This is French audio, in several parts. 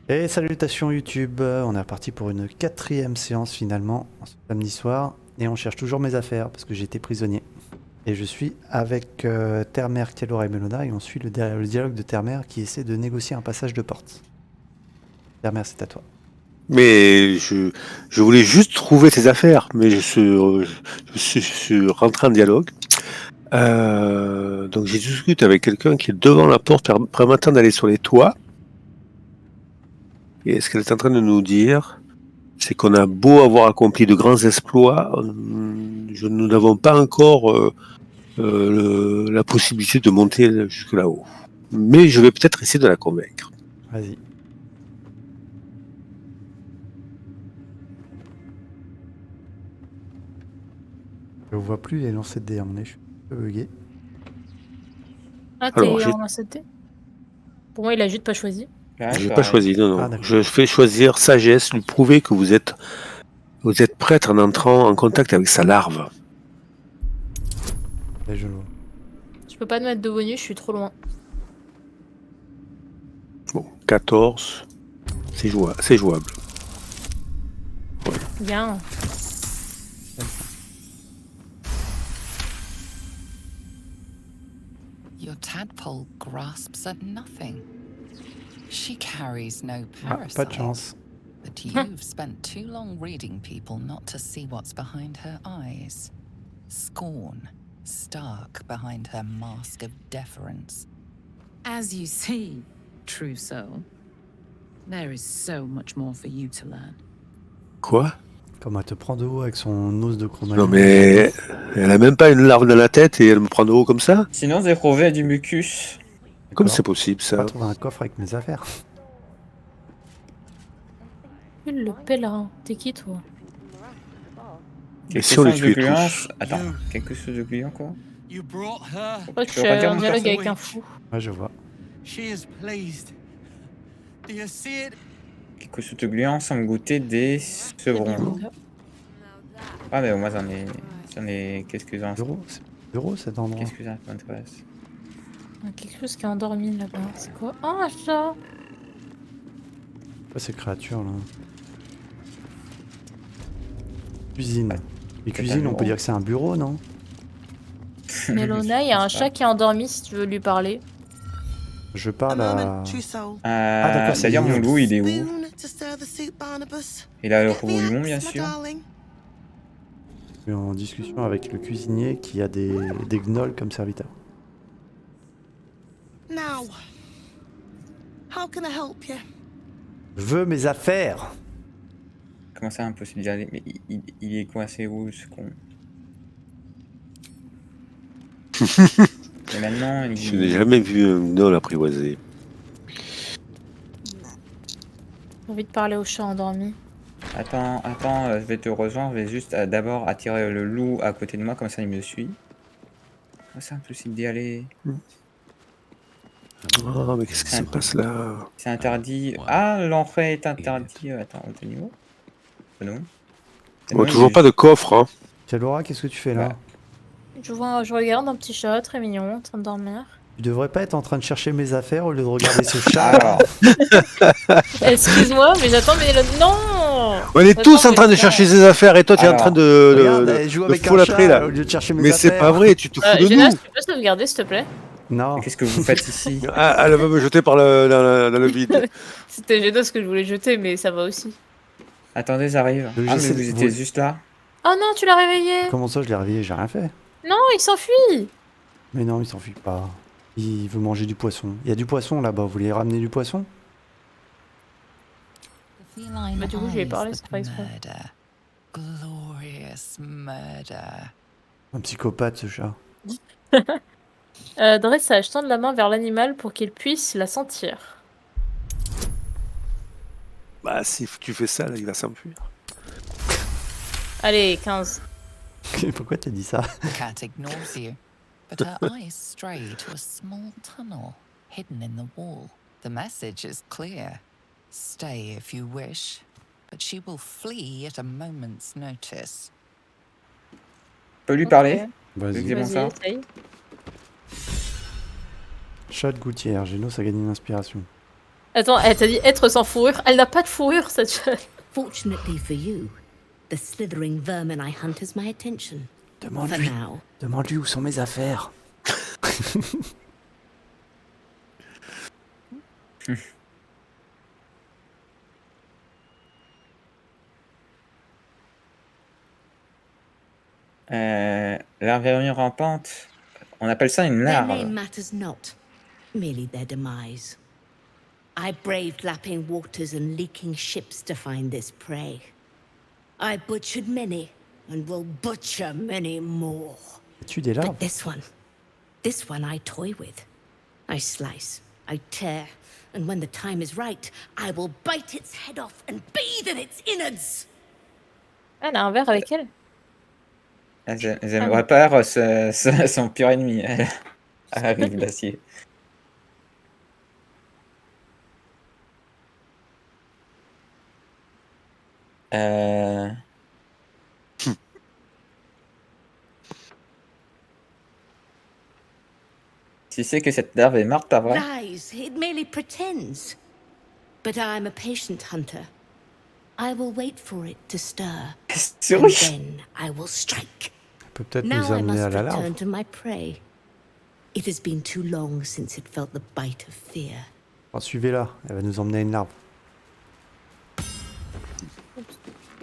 Et salutations YouTube, on est reparti pour une quatrième séance finalement, ce samedi soir, et on cherche toujours mes affaires parce que j'ai été prisonnier. Et je suis avec Termer, Kalora et Melona, et on suit le dialogue de Termer qui essaie de négocier un passage de porte. Termer, c'est à toi. Mais je voulais juste trouver tes affaires, mais je suis rentré en dialogue. Donc j'ai discuté avec quelqu'un qui est devant la porte, permettant d'aller sur les toits. Et ce qu'elle est en train de nous dire, c'est qu'on a beau avoir accompli de grands exploits, nous n'avons pas encore la possibilité de monter jusque là-haut. Mais je vais peut-être essayer de la convaincre. Vas-y. Je vois plus les lancers de dés à mon nez, je suis un peu bugué. Ah, Alors, t'es en ACT? Pour moi, il a juste pas choisi. je n'ai pas choisi, non. Ah, d'accord. Je fais choisir sagesse, lui prouver que vous êtes prêtre en entrant en contact avec sa larve. Là, je le vois. Je peux pas te mettre de bonus, je suis trop loin. Bon, 14, c'est jouable. Bien. Your tadpole grasps at nothing. She carries no Ah, pas de parasite. chance. But you've spent too long reading people not to see what's behind her eyes. Scorn, stark behind her mask of deference. As you see, Trousseau, there is so much more for you to learn. Quoi? Comme elle te prend de haut avec son os de cro-magnon. Non mais elle a même pas une larve dans la tête et elle me prend de haut comme ça? Sinon, Zéhrové a du mucus. Comme D'accord. c'est possible On va ça? trouver un coffre avec mes affaires. Le pèlerin. T'es qui, toi? Et si on les tuait tous? tous? Attends, quelque chose de gluant quoi? Je crois que je Tu suis veux redire en mon dialogue perso? avec un fou. Ouais, je vois. Quelque chose de gluant semble goûter des sevrons. Ah mais moi j'en ai quelques-uns. Bureau cet endroit. Quelques-uns qui m'intéressent. Quelque chose qui est endormi là-bas. C'est quoi? Oh, un chat! Quoi ces créatures là? Cuisine. Les cuisines, on peut dire que c'est un bureau, non? Mélona, il y a un chat qui est endormi si tu veux lui parler. Je parle à... D'accord, c'est c'est-à-dire mignon. mon loup, il est où? Il a le roulement bien sûr. Je suis en discussion avec le cuisinier qui a des gnolls comme serviteurs. Je veux mes affaires! Comment ça impossible d'y aller? Mais il est coincé où ce con? Et maintenant, Je n'ai jamais vu un gnoll apprivoisé. J'ai envie de parler au chat endormi. Attends, je vais te rejoindre. Je vais juste d'abord attirer le loup à côté de moi, comme ça il me suit. Comment ça impossible d'y aller? Oh, mais qu'est-ce qui se passe là? C'est interdit. Ah, l'entrée est interdite. Attends, au niveau? Non. On n'a toujours pas de coffre, hein. Kalora, qu'est-ce que tu fais là? Bah. Je regarde un petit chat très mignon en train de dormir. Tu devrais pas être en train de chercher mes affaires au lieu de regarder ce chat. Alors, Excuse-moi, mais j'attends, mais non! On est tous en train de mais- chercher ses affaires et toi tu es en Alors, train de Regarde, elle joue avec un folâtrer chat là. au lieu de chercher mes Mais affaires. c'est pas vrai, tu te fous de Génas, nous. tu peux sauvegarder s'il te plaît? Non. qu'est-ce que vous faites ici? Ah, elle va me jeter dans le vide. C'était Génas que je voulais jeter, mais ça va aussi. Attendez, j'arrive. Je Ah, mais sais- vous étiez juste là? Oh non, tu l'as réveillé! Comment ça, je l'ai réveillé? J'ai rien fait. Non, il s'enfuit! Mais non, il s'enfuit pas. Il veut manger du poisson. Il y a du poisson là-bas. Vous voulez ramener du poisson? The feline Bah, du coup, je lui ai eyes parlé, that c'est pas exprès. murder. Glorious murder. Un psychopathe ce chat. Dressage, tendre la main vers l'animal pour qu'il puisse la sentir. Bah si tu fais ça, là, il va s'enfuir. Allez, 15. Pourquoi t'as dit ça? The cat ignores you, but her eyes stray to a small tunnel hidden in the wall. The message is clear. Stay if you wish, but she will flee at a moment's notice. Je peux lui parler? Vas-y. C'est bon, Vas-y, ça. essaye. Chat de gouttière. Génos a gagné une inspiration. Attends, elle t'a dit être sans fourrure. Elle n'a pas de fourrure, cette jeune. Fortunately for you, the slithering vermin I hunt has my attention. For Demande-lui. now. Demande-lui où sont mes affaires. L'araignée rampante, on appelle ça une Their name larve. matters not, merely their demise. I braved lapping waters and leaking ships to find this prey. I butchered many, and will butcher many more. Tu des larves? But this one I toy with. I slice, I tear, and when the time is right, I will bite its head off and bathe in its innards. Elle a un verre avec elle. Elles aimeraient pas son pire ennemi. Elle arrive d'acier. Tu sais que cette larve est morte, pas vrai? Lies, it merely pretends. But I'm a patient hunter. I will wait for it to stir, and Souris. then I will strike. Elle peut peut-être Now nous I amener à must la return larve. to my prey. It has been too long since it felt the bite of fear. Oh, suivez-la, elle va nous emmener à une larve.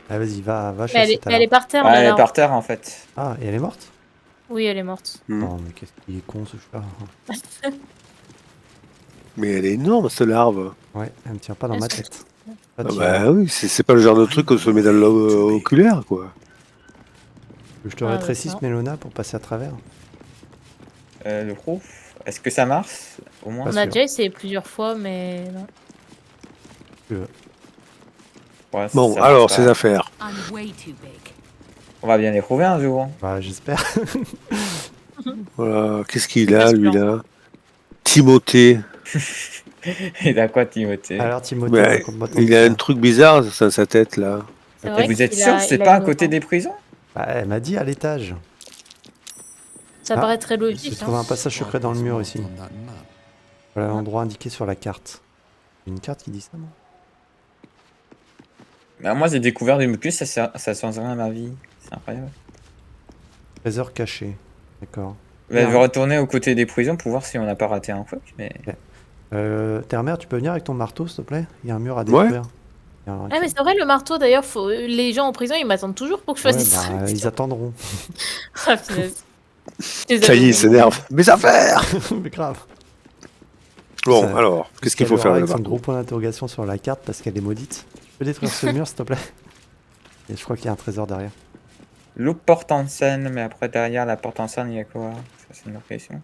Ah, vas-y, va Mais chasser ta elle est larve. par terre, Ouais, la elle est larve. par terre en fait. Ah, et elle est morte? Oui, elle est morte. Oh, mais qu'est-ce qu'il est con ce chat. Mais elle est énorme, cette larve. Ouais, elle me tient pas dans ma Est-ce que- tête. Pas Ah de bah oui, c'est pas le genre de truc qu'on se met dans l'oculaire, quoi. Je te Ah, rétrécisse, d'accord. Mélona, pour passer à travers. Le groupe, est-ce que ça marche au moins? Pas On a sûr. déjà essayé plusieurs fois, mais non. Ouais, Bon, ça marche alors, pas. ses affaires. I'm way too big. On va bien les trouver un jour. Bah, j'espère. Voilà, qu'est-ce qu'il a, lui, là? Timothée. Et à quoi Timothée? Alors, Timothée, Ouais, raconte-moi ton il a une histoire. truc bizarre dans sa tête, là. C'est Et vrai vous êtes qu'il sûr a- que c'est il a pas à une côté aura. des prisons? Bah, elle m'a dit à l'étage. Ça Ah, paraît très J'ai logique. trouvé Hein. un passage secret dans le mur ici. Voilà l'endroit indiqué sur la carte. Une carte qui dit ça, non? Bah, moi j'ai découvert du mucus, ça change rien à ma vie. C'est incroyable. Trésor caché. D'accord. Bah, je Bien. vais retourner aux côtés des prisons pour voir si on n'a pas raté un truc. Mais... Terre-mère, tu peux venir avec ton marteau, s'il te plaît? Il y a un mur à détruire. Il y a un- Ah, mais c'est vrai, le marteau d'ailleurs, les gens en prison ils m'attendent toujours pour que je Ouais, fasse ça. bah, ils attendront. Ah, punaise. Je les Ça y est, avais il s'énerve. Mes affaires! Mais grave. Bon, Ça- alors, qu'est-ce qu'il faut Elle faire aura là-bas? avec son gros point d'interrogation sur la carte parce qu'elle est maudite. Tu peux détruire ce mur, s'il te plaît? Et je crois qu'il y a un trésor derrière. Loup porte en scène, mais après derrière la porte en scène, il y a quoi? Ça c'est une autre question.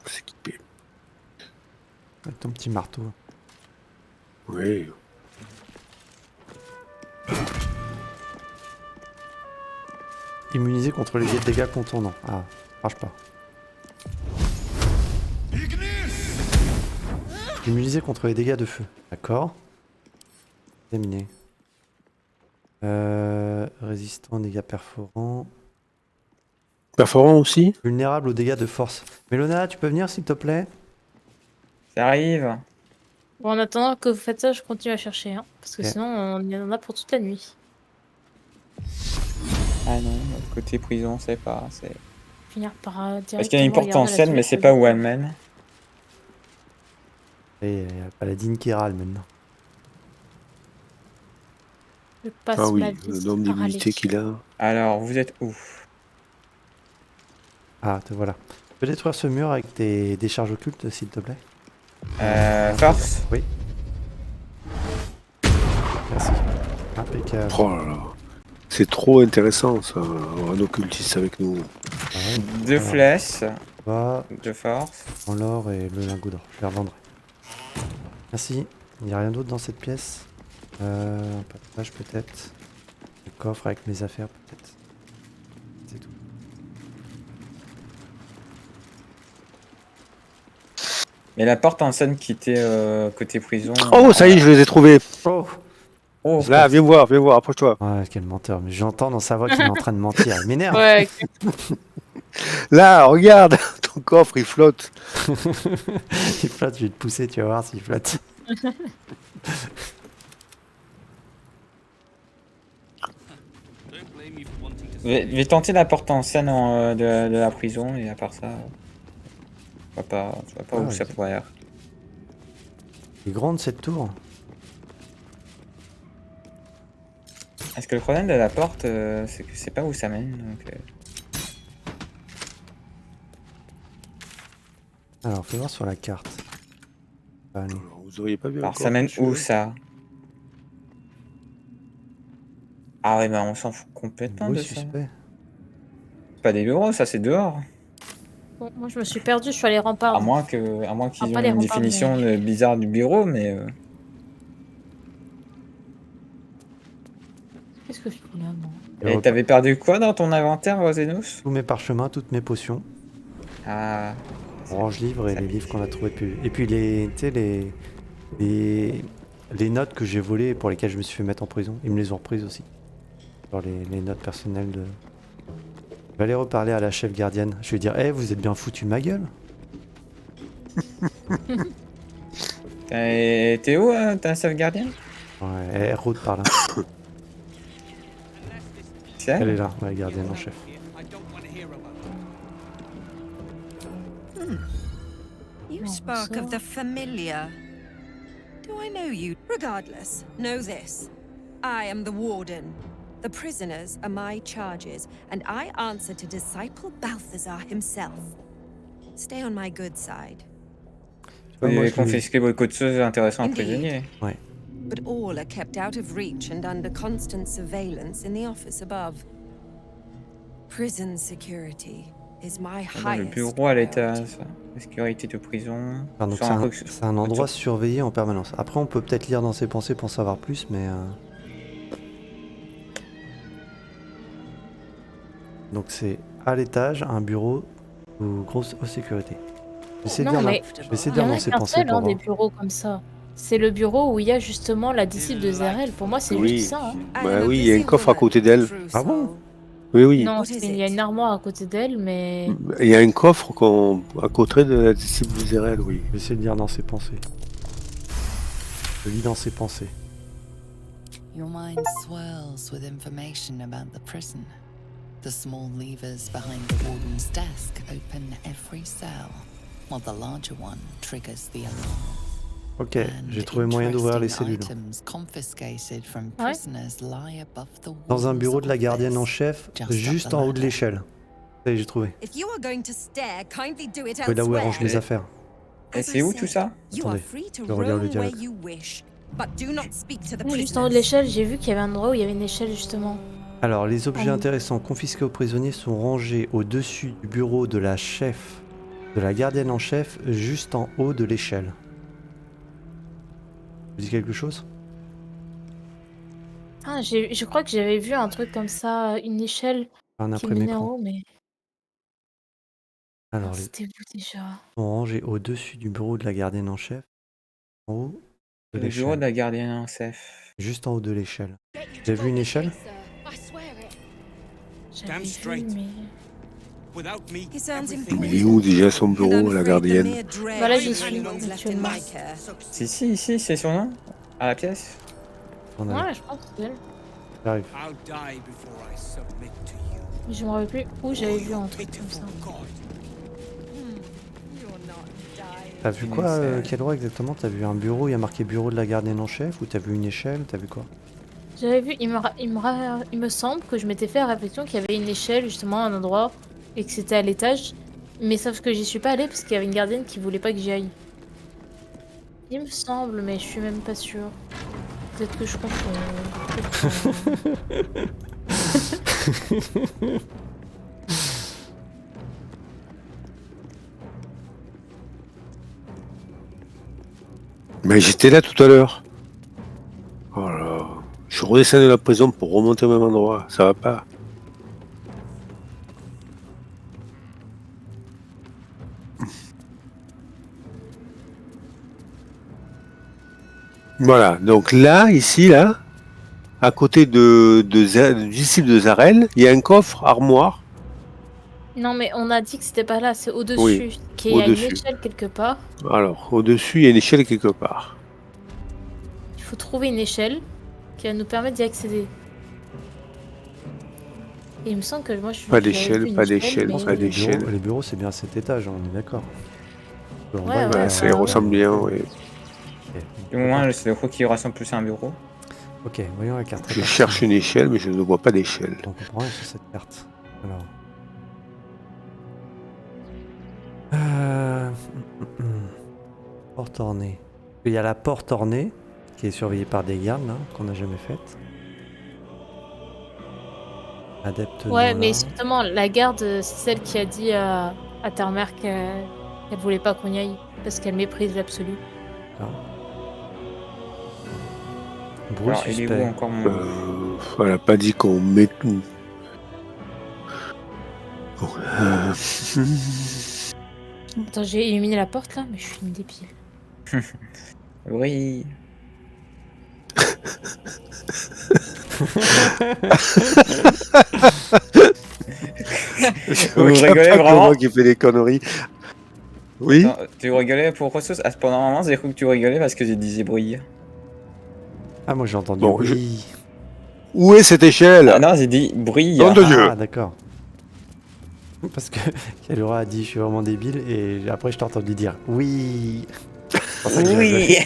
S'équiper. Avec ton petit marteau. Oui. Immunisé contre les dégâts contondants. Ah, marche pas. Immunisé contre les dégâts de feu. D'accord. Examiné. Résistant aux dégâts perforants. Perforant aussi? Vulnérable aux dégâts de force. Mélona, tu peux venir s'il te plaît? Ça arrive. Bon, en attendant que vous faites ça, je continue à chercher. Hein, parce que Ok. sinon, on y en a pour toute la nuit. Ah non, côté prison, c'est pas. Finir par Parce qu'il y a une porte en regarder la scène, mais suite, c'est pas où elle mène. Et il y a Paladine qui râle maintenant. Je passe Ah oui, ma vie le nombre à d'immunités râler. qu'il a. Alors, vous êtes où? Ah, te voilà. Tu peux détruire ce mur avec tes décharges occultes, s'il te plaît? Force. Oui. Merci. Impeccable. Oh là là. C'est trop intéressant, ça, avoir un occultiste avec nous. Ouais, Deux Alors. flèches va de force. en l'or et le lingot d'or. Je les revendrai. Merci. Il n'y a rien d'autre dans cette pièce. Un passage peut-être. Le coffre avec mes affaires peut-être. C'est tout. Mais la porte en scène qui était côté prison. Oh, ça y est, je les ai trouvés. Oh, Oh, Là, viens voir, approche-toi. ouais, quel menteur. Mais j'entends dans sa voix qu'il est en train de mentir. Il m'énerve. Ouais, Là, regarde. ton coffre, il flotte. Il flotte, je vais te pousser, tu vas voir s'il flotte. Je vais tenter la porte ancienne de la prison et à part ça, je vois pas où ça ok. pourrait aller. Elle est grande cette tour. Est-ce que le problème de la porte, c'est que je sais pas où ça mène, donc... Alors, fais voir sur la carte. Allez. Vous auriez pas vu Alors encore, ça mène monsieur où ça? Ah ouais, bah on s'en fout complètement Bruit de ça. suspect. C'est pas des bureaux, ça c'est dehors. Bon, moi, je me suis perdue, je suis allée rempart. À moins qu'ils pas aient les une remparts, définition bizarre du bureau, mais... Qu'est-ce que je fais là, moi? Et t'avais perdu quoi dans ton inventaire, Zenos? Tous mes parchemins, toutes mes potions. Ah... Orange livre et ça les pique. livres qu'on a trouvés plus. Et puis tu sais, les notes que j'ai volées et pour lesquelles je me suis fait mettre en prison, ils me les ont reprises aussi. Genre les notes personnelles de. Je vais aller reparler à la chef gardienne. Je vais dire, vous êtes bien foutu de ma gueule. T'es où, ta sauvegardienne? Ouais, elle rôde par là. C'est Elle est elle? là, la gardienne en chef. You Oh, spoke so- of the familiar. Do I know you? Regardless, know this. I am the warden. The prisoners are my charges, and I answer to Disciple Balthazar himself. Stay on my good side. Vous moi, avez je lui- confisqué beaucoup de choses intéressantes aux Indeed. prisonniers. But all are kept out of reach and under constant surveillance in the office above. Prison security is my Ah bah, le highest bureau à l'étage, priority. ça. La sécurité de prison. Enfin, donc Sur c'est un, truc- c'est un endroit surveillé en permanence. Après, on peut peut-être lire dans ses pensées pour en savoir plus, mais. Donc c'est à l'étage, un bureau ou grosse haute sécurité. Je vais essayer de Non, lire, mais je vais essayer de il y lire en dans a ses qu'un pensées seul, pour hein, des voir. bureaux comme ça. C'est le bureau où il y a justement la disciple de Zerel. Pour moi, c'est Oui. juste ça. Hein. I Bah am a oui, il y a busy un coffre à woman, côté d'elle. True Ah bon soul. Oui, oui. Non, What is il y a it? une armoire à côté d'elle, mais Il y a un coffre à côté de la disciple de Zérel, oui. Je vais essayer de lire dans ses pensées. Je lis dans ses pensées. Your mind swirls with information about the prison. The small levers behind the warden's desk open every cell, while the larger one triggers the alarm. Ok, j'ai And trouvé moyen d'ouvrir les interesting cellules. items confiscated from Ouais. prisoners lie above the Dans un walls bureau de la of gardienne en this. chef, Just up juste the en haut de ladder. l'échelle. Ça y est, j'ai trouvé. If you are going to stare, kindly do it Oui, là où elle range elsewhere. mes affaires. Et As c'est I où said, tout ça? You are Attendez, free to je regarde le roam where dialogue. you wish, but do not speak to the oui, juste en haut de prisoners. l'échelle, j'ai vu qu'il y avait un endroit où il y avait une échelle justement. Alors, les objets Ah. intéressants confisqués aux prisonniers sont rangés au-dessus du bureau de la chef, de la gardienne en chef, juste en haut de l'échelle. Vous dites quelque chose? Ah, je crois que j'avais vu un truc comme ça, une échelle Un qui menait en après-écran. haut, mais Alors, ah, les c'était où déjà? sont rangés au-dessus du bureau de la gardienne en chef, en haut de Le bureau de l'échelle. la gardienne en chef. Juste en haut de l'échelle. Vous avez vu une échelle? J'avais vu, mais... He sounds Mais il est où déjà son And I'm bureau, la afraid the gardienne? mere dread Voilà, of j'y suis, anyone's left in actuellement. my care. Si, ici, c'est son nom? À la pièce? On a- Ouais, je pense que c'est elle. J'arrive. Mais je me rappelle plus où j'avais vu un truc comme ça. T'as vu Une quoi, échelle. quel endroit exactement? T'as vu un bureau, il y a marqué bureau de la gardienne en chef, ou t'as vu une échelle? T'as vu quoi? J'avais vu, il me semble que je m'étais fait la réflexion qu'il y avait une échelle justement à un endroit et que c'était à l'étage. Mais sauf que j'y suis pas allée parce qu'il y avait une gardienne qui voulait pas que j'y aille. Il me semble, mais je suis même pas sûre. Peut-être que je confonds. Peut-être que- Mais j'étais là tout à l'heure. Oh là. Je suis redescendu de la prison pour remonter au même endroit. Ça va pas. Voilà. Donc là, ici, là, à côté du disciple de Zarel, il y a un coffre armoire Non, mais on a dit que c'était pas là, c'est au-dessus. Oui, Qu'il y a une au-dessus. échelle quelque part. Alors, au-dessus, il y a une échelle quelque part. Il faut trouver une échelle qui va nous permettre d'y accéder. Et il me semble que moi je Pas j'avais d'échelle, vu une pas échelle, d'échelle, mais- pas d'échelle. Les bureaux, c'est bien à cet étage, hein, on est d'accord. En Ouais, bas, il y a ouais, Voilà, pas- ça y ressemble bien, oui. Ok. Du moins, c'est le coup qui ressemble plus à un bureau. Ok, voyons la carte. Je cherche une échelle, mais je ne vois pas d'échelle. On comprend rien sur cette carte. Alors. Porte ornée. Il y a la porte ornée qui est surveillée par des gardes là, qu'on n'a jamais faite. Adepte Ouais, non, mais là. justement, la garde, c'est celle qui a dit à Termer qu'elle voulait pas qu'on y aille. Parce qu'elle méprise l'absolu. Bruit Alors, il est où suspect. encore mon... Elle n'a pas dit qu'on met tout. Bon, Attends, j'ai illuminé la porte là, mais je suis une débile. Oui. je Vous regarde rigolez pas vraiment comment qui fait des conneries. Oui. Attends, tu rigolais pour ressources? Ah, pendant un moment, j'ai cru que tu rigolais parce que j'ai dit bruit. Ah, moi j'ai entendu Bon, oui. Où est cette échelle? Ah non, j'ai dit bruit. Nom de Dieu. Ah, d'accord. Parce que Kalura a dit je suis vraiment débile et après je t'ai entendu dire oui. C'est pour ça que j'ai Oui.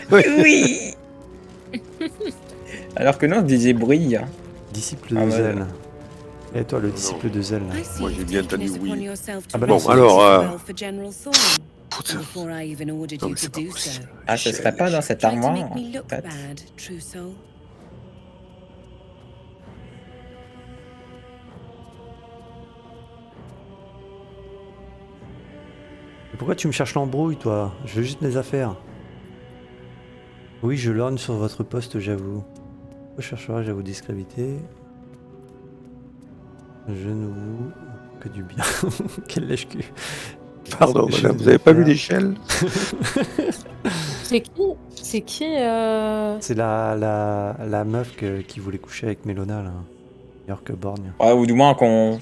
rigolé. Oui. Alors que non, on disait bruit. Disciple Ah, de ouais. Zel. Et toi, le disciple de Zel là. Moi, j'ai bien entendu oui. Ah bah Bon, non, alors, putain. Before I even ordered Non, you mais to c'est pas do so. possible. Ah, ce serait pas dans cette Trying to armoire, make me look peut-être. bad, true soul. Mais pourquoi tu me cherches l'embrouille, toi? Je veux juste mes affaires. Oui, je lorgne sur votre poste, j'avoue. Pourquoi chercherai-je à vous discréditer? Je ne vous que du bien. Quel lèche-cul. Pardon, Je madame, vais vous avez pas vu faire- d'échelle? C'est qui? C'est qui C'est la meuf qui voulait coucher avec Mélona, là. Meilleure que Borgne. Ouais, ou du moins qu'on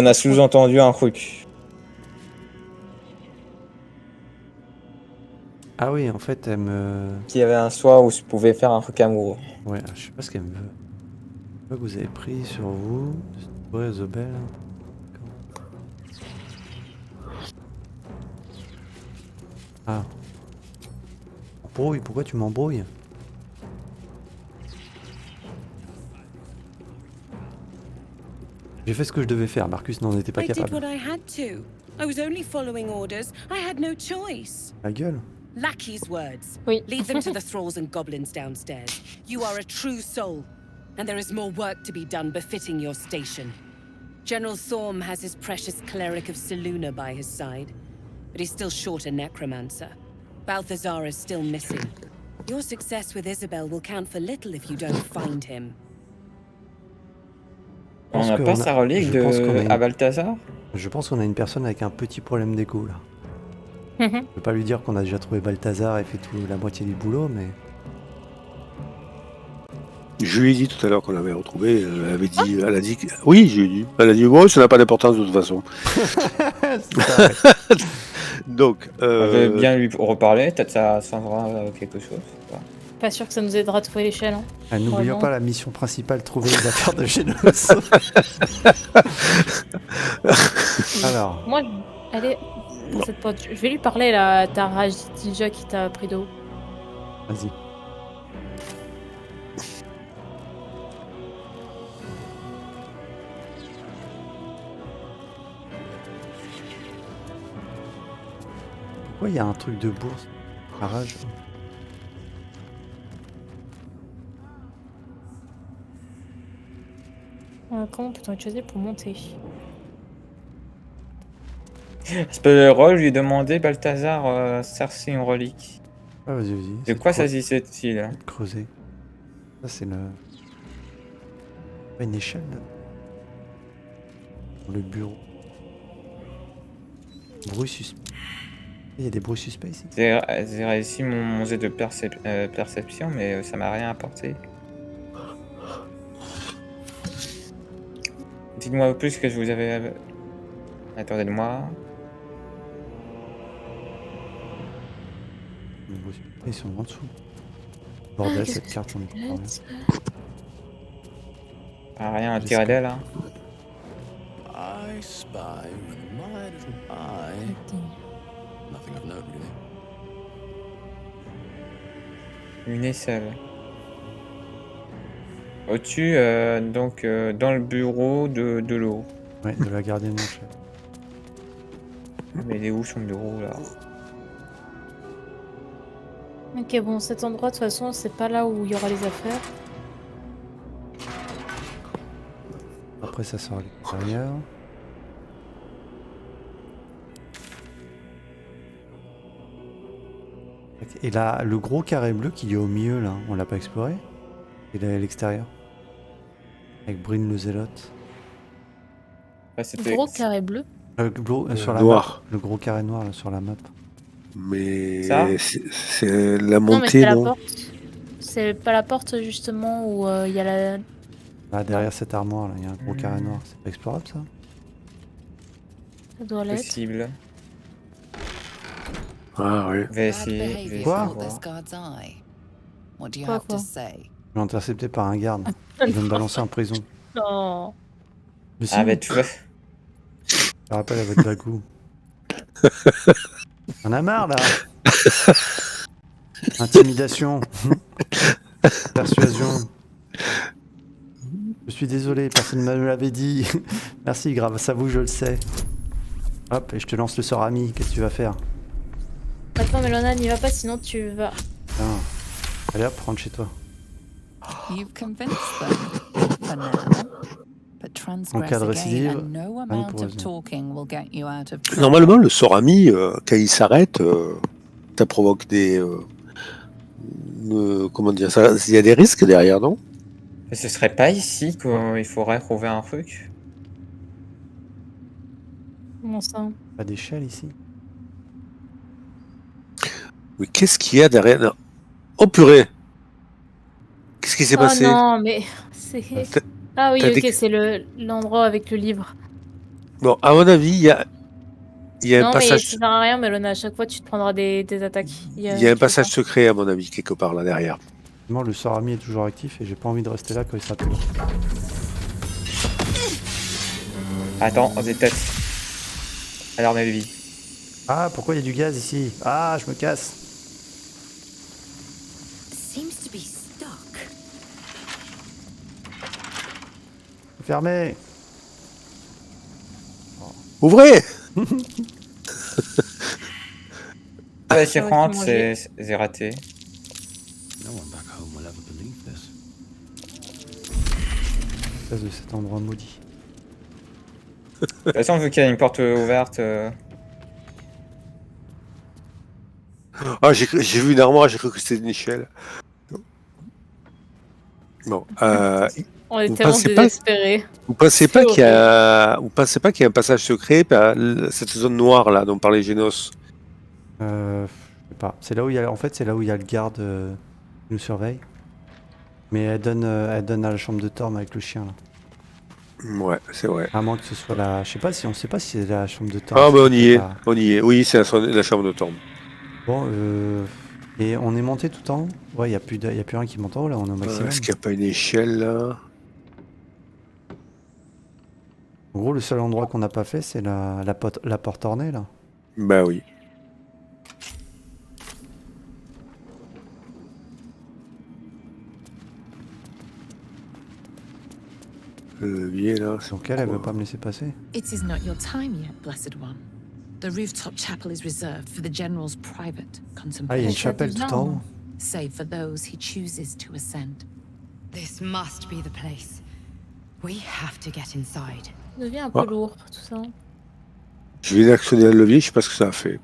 a sous-entendu un truc. Ah oui, en fait, elle me... Qu'il y avait un soir où je pouvais faire un truc amoureux. Ouais, je sais pas ce qu'elle me veut. Je vois que vous avez pris sur vous. Ouais, Zobel. Ah. Embrouille, pourquoi tu m'embrouilles? J'ai fait ce que je devais faire, Marcus n'en était pas I did capable. what I had to. I was only following orders. I had no choice. La gueule. Lackey's words. Oui. Leave them to the thralls and goblins downstairs. You are a true soul, and there is more work to be done befitting your station. General Thorm has his precious cleric of Seluna by his side, but he's still short a necromancer. Balthazar is still missing. Your success with Isabel will count for little if you don't find him. Je pense On n'a qu'on pas a- sa relique je pense qu'on a de une- à Balthazar? Je pense qu'on a une personne avec un petit problème d'égo là. Mhm. Je peux pas lui dire qu'on a déjà trouvé Balthazar et fait tout la moitié du boulot, mais. Je lui ai dit tout à l'heure qu'on l'avait retrouvé. Elle a dit que... Oui, je lui ai dit. Elle a dit, bon, ça n'a pas d'importance de toute façon. Donc, On veut bien lui reparler, peut-être ça changera quelque chose. je sais pas. Pas sûr que ça nous aidera à trouver l'échelle. Hein. Ah, n'oublions Vraiment. pas la mission principale, trouver les affaires de Genos. Alors, Moi, allez, dans cette porte. Je vais lui parler là, à ta rage déjà qui t'a pris de haut. vas-y. Pourquoi il y a un truc de bourse à rage? Comment peut-on utiliser pour monter? Je peux lui demander, Balthazar, chercher une relique. Ah, vas-y, vas-y. De c'est quoi creu- s'agissait-il? c'est de creuser. Ça, c'est le. Pas une échelle là. Pour le bureau. Bruit suspect. Il y a des bruits suspects ici. J'ai réussi mon jet de perception, mais ça m'a rien apporté. Dites-moi au plus ce que je vous avais... Attendez-moi. Ils sont en dessous. Bordel, qu'est-ce cette que carte, c'est on que y croit rien. ça Ah, rien à tirer d'elle, hein. I spy with my little eye. Nothing of note, really. Une aisselle. Au-dessus, donc dans le bureau de l'eau. Ouais, de la gardienne en chef. Mais il est où son bureau là? Ok, bon, cet endroit, de toute façon, c'est pas là où il y aura les affaires. Après, ça sort à l'extérieur. Et là, le gros carré bleu qui est au milieu, là, on l'a pas exploré? Il est à l'extérieur. Avec Bryn le Zélote. Ah, c'était... Gros carré bleu. Sur la noir. map. Le gros carré noir, là, sur la map. Mais Ça c'est la Non, mais montée, c'est la non? porte. C'est pas la porte, justement, où il y a la... Là, derrière cette armoire, là, il y a un gros carré noir. C'est pas explorable, ça? Ça doit l'être. possible. Ah oui. Je vais Bad essayer, je vais behavior essayer de Quoi? caught this voir. guard's eye. What do you Quoi, have to quoi say? Je suis intercepté par un garde. Il veut me balancer en prison. Non. Mais si, Ah, mais tu vois... je rappelle à votre bagou. On a marre, là. Intimidation. Persuasion. Je suis désolé, personne ne me l'avait dit. Merci, grâce à vous, je le sais. Hop, et je te lance le sort ami. Qu'est-ce que tu vas faire? Attends, Mélona, n'y va pas, sinon tu vas... Putain. Allez hop, rentre chez toi. You've convinced them for now. But transgress cas de again récidive, and no rien amount pour of raison. talking will get you out of trouble. Normalement, le sort ami, quand il s'arrête, ça provoque des... comment dire ça? Il y a des risques derrière, non? Mais ce serait pas ici qu'il faudrait trouver un truc? Comment ça? Pas d'échelle ici. Mais qu'est-ce qu'il y a derrière? Non. Oh purée! Qu'est-ce qui s'est Oh passé? non, mais c'est... T'as- Ah oui, t'as ok, des- c'est l'endroit avec le livre. Bon, à mon avis, il y a un Non, mais passage... ça sert à rien, Mélona, à chaque fois tu te prendras des attaques. Il y a un passage secret, à mon avis, quelque part là derrière. Moi, le sort ami est toujours actif et j'ai pas envie de rester là quand il sera plus là. Attends, on est peut-être... Alors, ma vie. Ah, pourquoi il y a du gaz ici? Ah, je me casse. Seems to be stuck. Fermé. Ouvrez! Ah, la chiffrante, qui c'est raté. No one back home will ever believe this. Ça, de cet endroit maudit. De toute façon, vu qu'il y a une porte ouverte... Ah, j'ai vu une armoire, j'ai cru que c'était une échelle. Bon, On est Vous tellement pensez pas- désespérés. vous pensez pas C'est qu'il y a, vous pensez pas qu'il y a un passage secret, cette zone noire là dont parlait Génos? Je sais pas. C'est là où il y a, en fait, c'est là où il y a le garde qui nous surveille. Mais elle donne à la chambre de Torm avec le chien là. Ouais, c'est vrai. À moins que ce soit la, je sais pas si on sait pas si c'est la chambre de Torm. Ah, mais on y est, Ah. on y est. Oui, c'est la chambre de Torm. Bon, et on est monté tout en haut. Ouais, il y a plus rien qui monte en haut là. On est au maximum. Est-ce qu'il n'y a pas une échelle là? En gros, le seul endroit qu'on n'a pas fait, c'est la porte ornée là. Bah oui. Le levier là, c'est Donc elle veut quoi? pas me laisser passer. It is not your time yet, Blessed One. The rooftop chapel is reserved for the General's private Ah, il y a une contemplation, chapelle tout en haut. save for those he chooses to ascend. This must be the place. We have to get inside. Ça devient un peu Ah. lourd, tout ça. Je viens d'actionner le levier, je sais pas ce que ça a fait.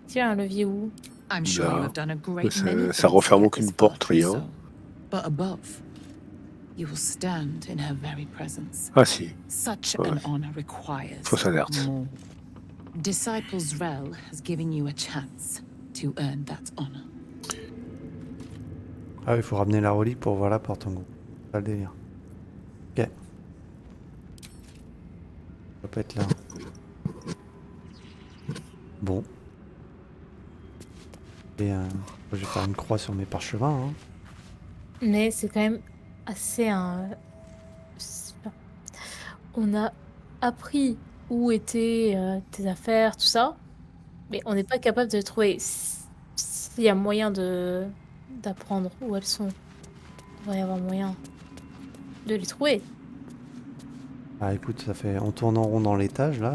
Tiens, un levier où? I'm sure Là, you have done a great ça- many ça things referme to get aucune this porte, far, rien. Trousseau. But above, you will stand in her very presence. Ah si. Such Ouais. an honor requires Fausse alerte. more. Disciples Rel has given you a chance to earn that honor. Ah, il faut ramener la relique pour voir la porte en gros. Pas le délire. Ok. va pas être là. Bon. Et je vais faire une croix sur mes parchemins. Hein. Mais c'est quand même assez on a appris où étaient tes affaires, tout ça, mais on n'est pas capable de trouver s'il y a moyen d'apprendre où elles sont. Il devrait y avoir moyen de les trouver. Ah écoute, ça fait. On tourne en rond dans l'étage là.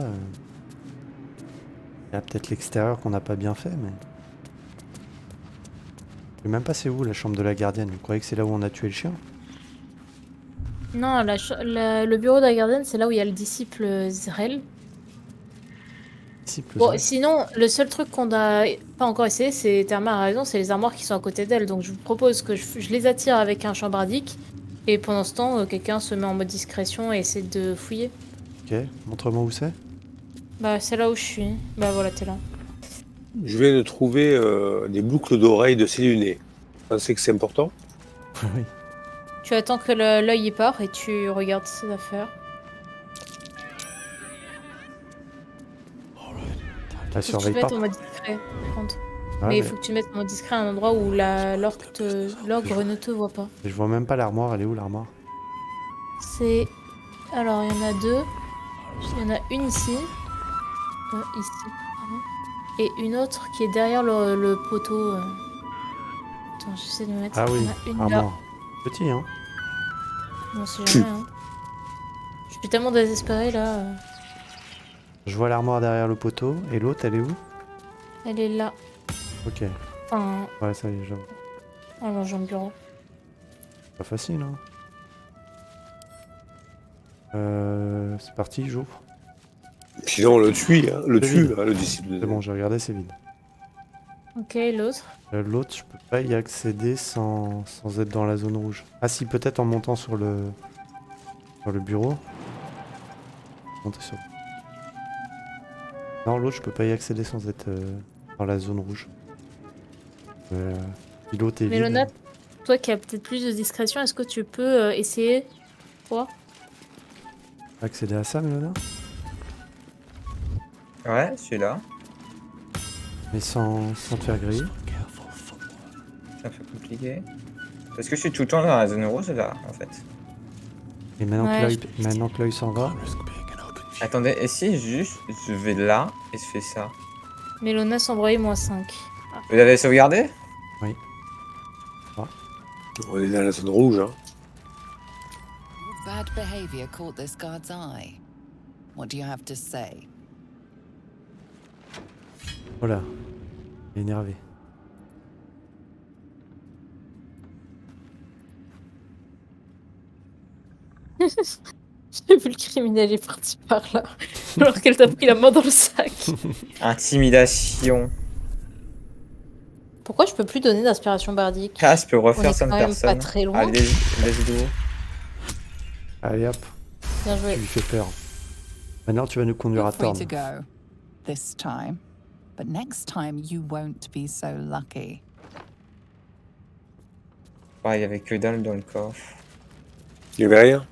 Il y a peut-être l'extérieur qu'on n'a pas bien fait, mais. Je sais même pas c'est où la chambre de la gardienne. Vous croyez que c'est là où on a tué le chien? Non, le bureau de la gardienne, c'est là où il y a le disciple Zrel. Si, Bon, sinon, le seul truc qu'on n'a pas encore essayé, c'est Therma a raison, c'est les armoires qui sont à côté d'elle. Donc je vous propose que je les attire avec un chambradique. Et pendant ce temps, quelqu'un se met en mode discrétion et essaie de fouiller. Ok, montre-moi où c'est. Bah, c'est là où je suis. Bah voilà, t'es là. Je viens de trouver des boucles d'oreilles de Séluné. Vous pensez que c'est important? Oui. Tu attends que l'œil y part et tu regardes ses affaires. La Faut que tu te surveille pas. mettes en mode discret, par contre. Ouais, Mais il faut que tu te mettes en mode discret à un endroit où l'ogre ne te voit pas. je vois même pas l'armoire. Elle est où l'armoire? C'est... Alors, il y en a deux. Il y en a une ici. Ici, pardon. Et une autre qui est derrière le poteau. Attends, j'essaie de me mettre... Ah oui, Il y en a une là. armoire. Petit, hein. Non, c'est jamais, hein. Je suis tellement désespérée, là. Je vois l'armoire derrière le poteau. Et l'autre, elle est où? Elle est là. Ok. Enfin, Ouais, ça y est, j'avoue. en longeant le bureau. Pas facile, hein. C'est parti, j'ouvre. Sinon, on le tue, hein, C'est vide. le disciple. C'est bon, j'ai regardé, c'est vide. Ok, l'autre. L'autre, je peux pas y accéder sans être dans la zone rouge. Ah si, peut-être en montant sur le bureau. Monter sur... Non, l'autre, je peux pas y accéder sans être dans la zone rouge. Si l'autre est vide. Mélona, toi qui as peut-être plus de discrétion, est-ce que tu peux essayer toi? Accéder à ça, Mélona? Ouais, celui-là. Mais sans te faire griller. C'est un peu compliqué. Parce que je suis tout le temps dans la zone rouge là, en fait. Et maintenant Ouais, que l'œil s'en va. Attendez, et si juste je vais là et je fais ça? Mélona s'embrouille -5. Vous l'avez sauvegardé? Oui. On est dans la zone rouge. Hein. Your bad behavior caught this guard's eye. What do you have to say? Voilà. Il est énervé. J'ai vu le criminel est parti par là. Alors qu'elle t'a pris la main dans le sac. Intimidation. Pourquoi je peux plus donner d'inspiration bardique? Ah, je peux On refaire est ça quand de même personne. pas très loin. Allez, let's go. Allez hop, Bien tu joué. lui fais peur. Maintenant, tu vas nous conduire à You're free Thorn. to go. This time. But next time you won't be so lucky. Ouais, il y avait que dalle dans le coffre. Il y avait rien.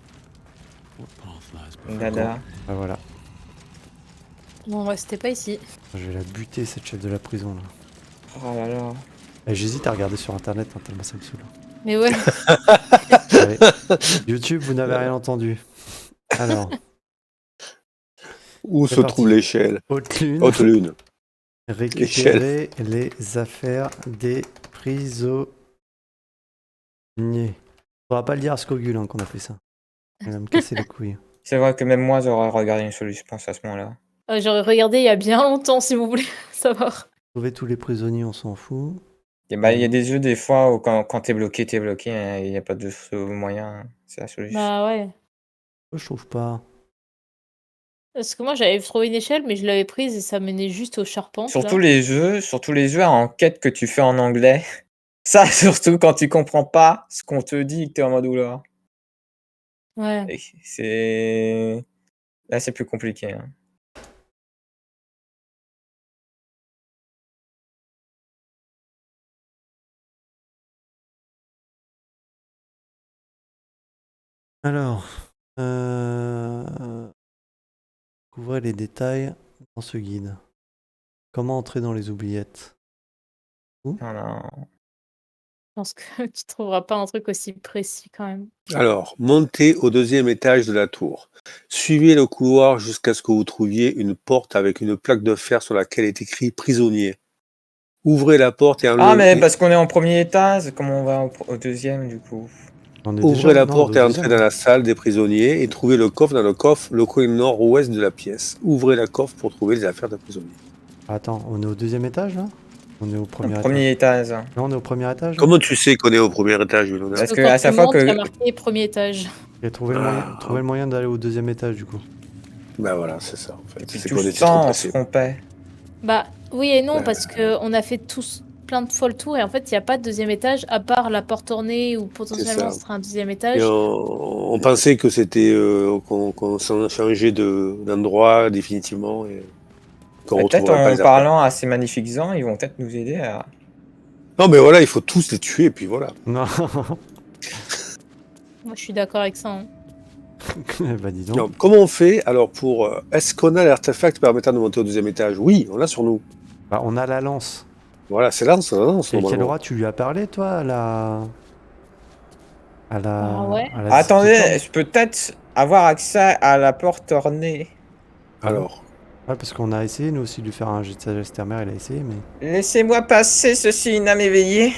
What path lies before Nada. Ah voilà. Bon, ouais, c'était pas ici. Je vais la buter, cette chef de la prison là. Oh là là. Et j'hésite à regarder sur internet, hein, tellement ça me saoule. Mais ouais. Allez. YouTube, vous n'avez rien entendu. Alors, Où C'est se parti. trouve l'échelle? haute lune, Haute lune. récupérer les affaires des prisonniers. Faudra pas le dire à Skogul hein, qu'on a fait ça. Il va me casser les couilles. C'est vrai que même moi j'aurais regardé une solution, je pense, à ce moment-là. J'aurais regardé il y a bien longtemps si vous voulez savoir. Trouver tous les prisonniers, on s'en fout. Et bah, il y a des jeux des fois où quand t'es bloqué, hein, il n'y a pas de moyen. C'est la solution. Bah ouais. Je trouve pas. Parce que moi j'avais trouvé une échelle, mais je l'avais prise et ça menait juste aux charpentes. Surtout là. les jeux à enquête que tu fais en anglais. Ça, surtout quand tu comprends pas ce qu'on te dit et que t'es en mode oula. Ouais. Et c'est. Là, c'est plus compliqué. Hein. Alors, Découvrez les détails dans ce guide. Comment entrer dans les oubliettes? Non. Je pense que tu trouveras pas un truc aussi précis quand même. Alors, montez au 2e étage de la tour. Suivez le couloir jusqu'à ce que vous trouviez une porte avec une plaque de fer sur laquelle est écrit prisonnier. Ouvrez la porte et Ah, mais enlevez. parce qu'on est en premier étage, comment on va au deuxième du coup? On est Ouvrez déjà- la non, porte on est et au entrez deuxième. dans la salle des prisonniers et trouvez le coffre dans le coin nord-ouest de la pièce. Ouvrez la coffre pour trouver les affaires des prisonniers. Attends, on est au 2e étage là? On est au premier étage. Premier étage. Non, on est au premier étage là. Comment tu sais qu'on est au premier étage, Wilona? Parce que quand à tu chaque fois montes, il y a que. marqué premier étage. J'ai trouvé le moyen d'aller au 2e étage du coup. Ben voilà, c'est ça en fait. Depuis C'est tout qu'on ce était trop temps, on pressés. se trompait. Bah oui et non, Ouais. parce que on a fait tous plein de fois le tour et en fait, il n'y a pas de deuxième étage à part la porte ornée où potentiellement ça. ce sera un deuxième Et étage. on pensait que c'était qu'on s'en changeait d'endroit définitivement et qu'on Peut-être retrouverait pas en les affaires. parlant à ces magnifiques gens, ils vont peut-être nous aider à. Non mais voilà, il faut tous les tuer et puis voilà. Non. Moi, je suis d'accord avec ça. Hein. Bah dis donc. Non, comment on fait alors pour est-ce qu'on a l'artefact permettant de monter au 2e étage? Oui, on l'a sur nous. Bah, on a la lance. Voilà, c'est lance, Et normalement. Kelora, tu lui as parlé toi à la... Ah ouais. à la Attendez, visite je peux peut-être avoir accès à la porte ornée. Alors, Ouais, parce qu'on a essayé nous aussi de lui faire un jet de sagesse ternaire, il a essayé mais... Laissez-moi passer, ceci une âme éveillée.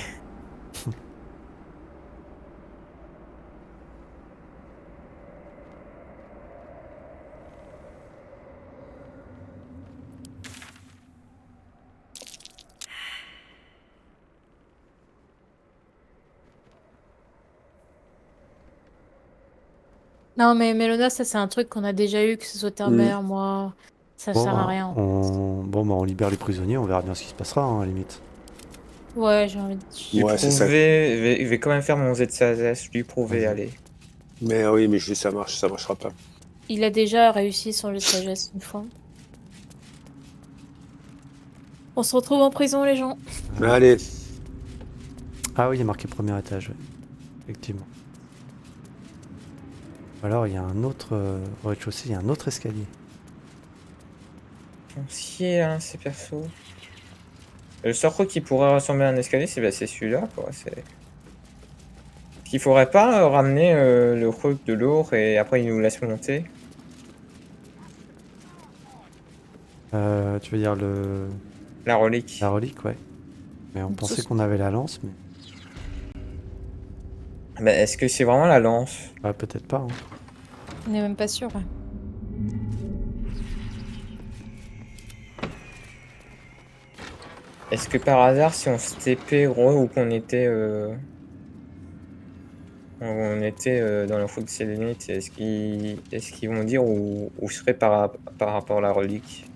Non, mais Mélona, ça c'est un truc qu'on a déjà eu, que ce soit ta mère, moi. Ça sert à rien. on libère les prisonniers, on verra bien ce qui se passera hein, à la limite. Ouais, j'ai envie de. Lui Ouais, c'est ça. prouver, je vais quand même faire mon jet de sagesse, lui prouver, Vas-y. allez. mais oui, mais ça marchera pas. Il a déjà réussi son jet de sagesse une fois. On se retrouve en prison, les gens. Mais allez, Ah oui, il y a marqué premier étage, ouais. Effectivement. Alors il y a un autre... au rez-de-chaussée, il y a un autre escalier. Foncier, hein, ces persos. Le seul truc qui pourrait ressembler à un escalier, c'est celui-là, quoi. Qu'il faudrait pas ramener le truc de l'or et après il nous laisse monter. Tu veux dire La relique. la relique, ouais. Mais on pensait qu'on avait la lance, mais... Mais est-ce que c'est vraiment la lance? Bah, peut-être pas. Hein. On n'est même pas sûr. Ouais. Est-ce que par hasard, si on se TP gros ou qu'on était dans le fou de Sélénite, est-ce qu'ils vont dire où serait par rapport à la relique?